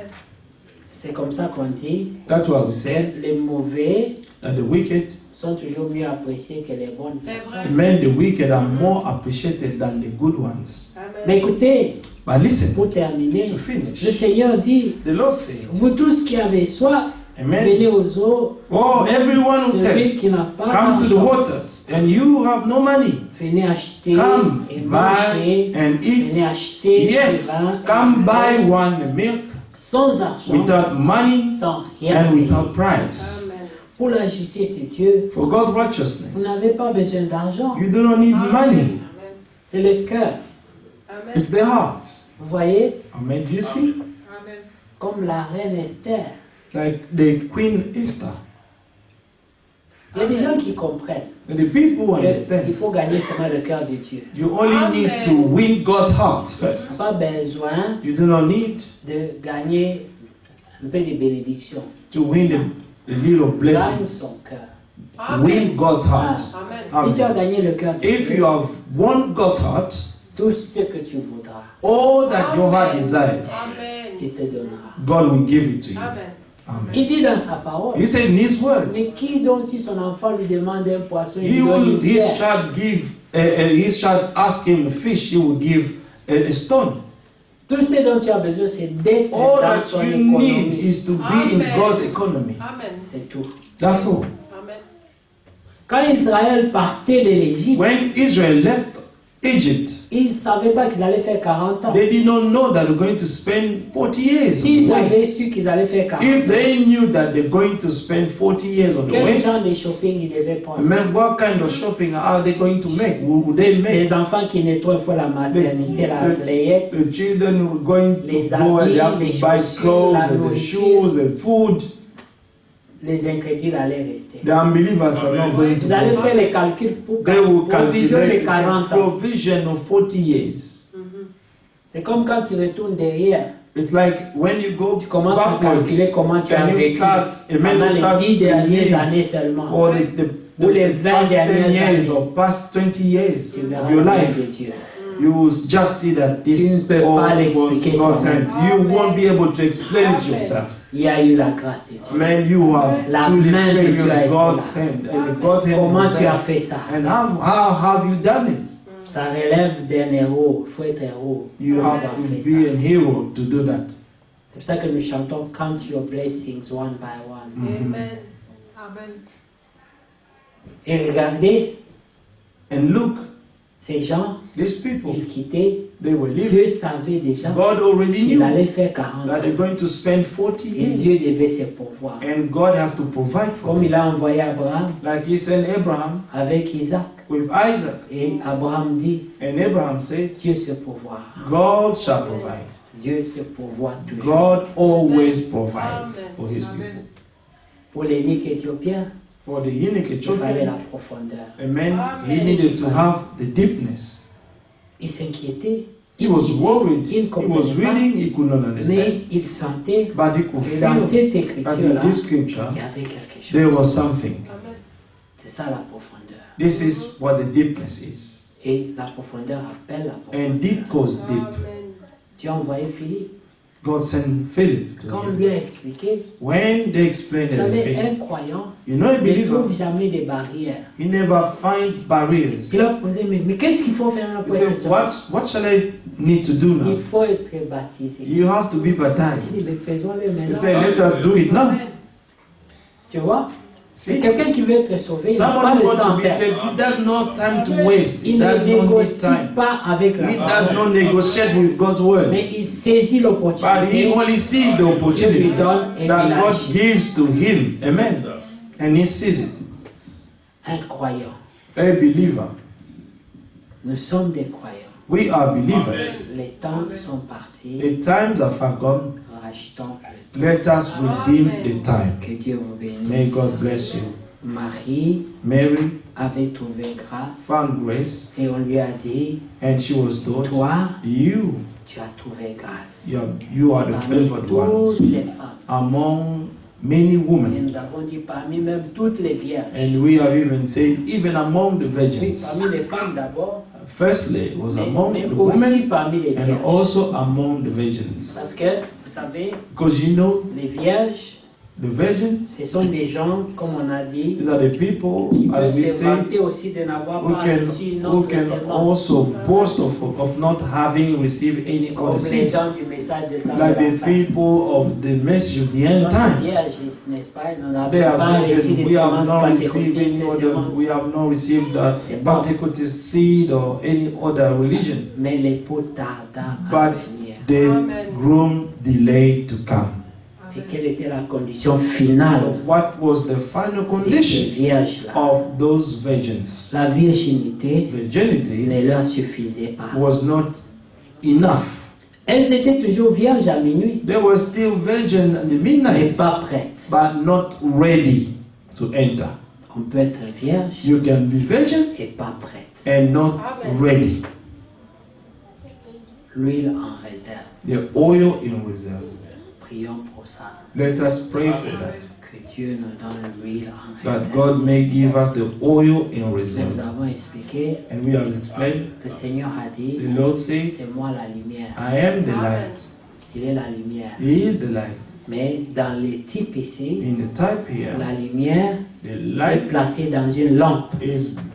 C'est comme ça qu'on dit. That's why we say Les mauvais that the wicked, sont toujours mieux appréciés que les bonnes C'est personnes. men, the wicked are more appreciated than the good ones. Mais Amen. écoutez, But listen, pour terminer, to le finish, Seigneur dit, the Lord says, vous tous qui avez soif, Amen. venez aux eaux, Oh, everyone who Celui tests, qui n'a pas come to the d'argent. waters, and you have no money. venez acheter Come, et buy manger, and venez eat. acheter Yes, du vin, come buy one milk sans argent, without money sans rien and payer. without price. Amen. Pour la justice de Dieu, For God's vous righteousness, n'avez pas besoin d'argent, you do not need money. c'est le cœur. Amen. It's the heart. Vous voyez, Amen. Do you see? Amen. comme la reine Esther, Like the Queen Esther. il y a des gens qui comprennent And the people who qu'il understand. faut gagner seulement le cœur de Dieu. You only need to win God's heart On n'a first. pas besoin You do not need de gagner un peu de bénédictions. to win the little Gagne blessings. son cœur. Win God's heart. Amen. Si tu as Amen. gagné le cœur de If Dieu, you have won God's heart, tout ce que tu voudras, all that your heart desires, Amen. il te donnera. God will give it to you. Amen. Amen. Il dit dans sa parole, He said in His word, mais qui donc si son enfant lui demande un poisson, il He lui donne will, une His pierre? child give, His child ask him a fish, He will give a stone. Tout ce dont tu as besoin, c'est d'être All dans that son you need économie. is to be in Amen. God's economy. Amen. C'est tout. That's all. Amen. Quand Israël partait de l'Égypte, When Israel left Egypt, ils ne savaient pas qu'ils allaient faire 40 ans. they did not know that they're going to spend 40 years on S'ils the way. avaient su qu'ils allaient faire 40 If ans, they knew that they're going to spend 40 years on the quel way, genre de shopping ils devaient prendre? man, what kind of shopping are they going to make? What would they make? Les enfants qui nettoient une fois la maternité, la layette, The children were going to Les go and they have habits, to buy les chaussures, clothes la and the nourriture. shoes and food. les incrédules allaient rester. The unbelievers are not going to Vous allez go. faire les calculs pour They will provision calculate de 40 ans. provision of 40 years. C'est comme quand tu retournes derrière, It's like when you go tu commences à backwards, calculer comment tu as and you vécu start, and when pendant you start les 10 to dernières live, années seulement. or Ou les the 20 past 10 dernières years années. or past 20 years Tu verras of your la main life, de Dieu. you will just see that Tu this ne peux all pas was l'expliquer God's toi-même. hand. You won't be able to explain it yourself. Il y a eu la grâce de Dieu. Man, you have La truly main de Dieu a experienced été God's là. hand. And God's hand Comment was tu as there. fait ça? And how have you done it? Ça relève d'un héros. Il faut être héros. You pour have avoir to fait be ça. a hero to do that. C'est pour ça que nous chantons Count your blessings one by one. Amen. Amen. Et regardez, And look, ces gens, these people, ils quittaient. they were living. Dieu savait déjà God already qu'ils knew allaient faire 40 that they're ans. going to spend 40 Et Dieu years. devait se pourvoir. And God has to provide for Comme them. il a envoyé Abraham Like He sent Abraham avec Isaac. with Isaac. Et Abraham dit, And Abraham said, Dieu se pourvoira. God shall provide. Dieu se pourvoit toujours. God always provides Amen. for His Amen. people. Pour l'énigme éthiopien, For the eunuch il fallait la Ethiopian, profondeur. amen, he needed to have the deepness. Il s'inquiétait. He was disait, worried. il He ne comprenait was pas, reading, he could not understand. mais il sentait But he could que dans feel cette that écriture-là, in this scripture, il y avait quelque chose. there was something. Amen. C'est ça la profondeur. This is what the deepness is. Et la profondeur appelle la profondeur. And deep goes deep. Amen. Dieu a envoyé Philippe. God sent Philip to Quand on him. lui a expliqué, When they explained vous savez, everything, un croyant you know, a ne trouve believer, jamais de barrières. he never find barriers. Il a posé, mais qu'est-ce qu'il faut faire He pour être said, sauvé? what shall I need to do Il now? faut être baptisé. You have to be Il baptized. dit, mais faisons-le He maintenant. said, let us do it now. Amen. Tu vois? C'est See, quelqu'un qui veut être sauvé. Il n'a pas someone le who temps wants à to be perdre. saved, he does not time to waste. He Il ne does not need négocie time. pas avec la He parole. does not negotiate with God's word. Mais il saisit But he l'opportunité. only sees the opportunity Dieu lui donne et that il God agit. gives to him. Amen. And he sees it. Un croyant. A believer. Nous sommes des croyants. We are believers. Les temps sont partis. The times are far gone. Rachetons le temps. Let us redeem the time. Que Dieu vous May bénisse. God bless you. Marie Mary avait trouvé grâce found grace et on lui a dit, and she was told, toi, you, tu as trouvé grâce. you are the Parmi favored one toutes les femmes. among many Et women. nous avons dit parmi même toutes les vierges. And we have even said, even among the Oui, virgins. parmi les femmes d'abord, Firstly, it was among mais the aussi women parmi les and vierges. also among the virgins. Parce que, vous savez, Because you know, les vierges, The virgins, ce sont des gens, comme on a dit, these are the people, qui as peuvent we se say, vanter aussi de n'avoir who pas can, reçu une who autre can sémence. also boast of not having received any Comme other les seed. gens du message de temps de Like la the fin. people of the message of the Ils end sont time. vierges, n'est-ce pas? Ils n'ont They are pas reçu virgins. des We have sémences not received pentecôtistes, any des other. sémences. We have not received C'est the bon. Pentecostal seed or any other religion. Mais l'époux tarda à But venir. the Amen. groom delayed to come. Et quelle était la condition finale So what was the final de ces condition vierges-là? of those virgins? La virginité Virginity ne leur suffisait pas. was not enough. Elles étaient toujours vierges à minuit, They were still virgin at the mais midnight, pas prêtes. but not ready to enter. On peut être vierge You can be virgin et pas prête. and not Amen. ready. L'huile en réserve. The oil in reserve. Prions pour ça. Let us pray for that. Que Dieu nous donne l'huile en That réserve. God may give us the oil in Nous reserve. avons expliqué, And we have explained, le Seigneur a dit, the Lord says, c'est moi la lumière. I am the light. Il est la lumière. He is the light. Mais dans les types ici, In the type here, la lumière the est light placée dans une lampe.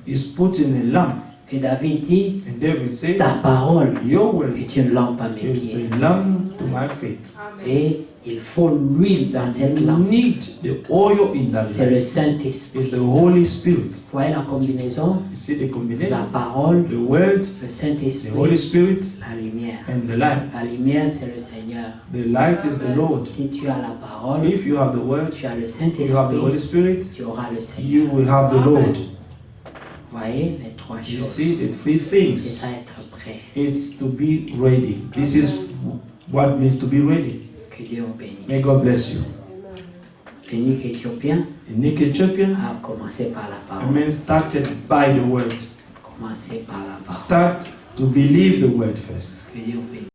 is put in a lamp. Et David dit, And David said, ta parole your word est une lampe à mes is pieds. a lamp to my feet. Amen. Et il faut l'huile dans cette You lampe. need the oil in that C'est lamp. le It's Saint-Esprit. the Holy Spirit. Vous voyez la combinaison? You see the La combination? parole, The word, le the Holy Saint-Esprit, Spirit, la lumière. and the light. La lumière, c'est le Seigneur. The light is the Lord. Si tu as la parole, If you have the word, tu as le you have the Holy Saint-Esprit, Spirit, tu auras le you Seigneur. will have the Lord. Vous voyez les trois You choses. see the three C'est things. ça être prêt. It's to be ready. This is what means to be ready. Que Dieu vous May bénisse. God bless you. L'unique Éthiopien The Nikkei champion, a commencé par la a parole. man started by the word. Commencé par la parole. Start to believe the word first. Que Dieu vous bénisse.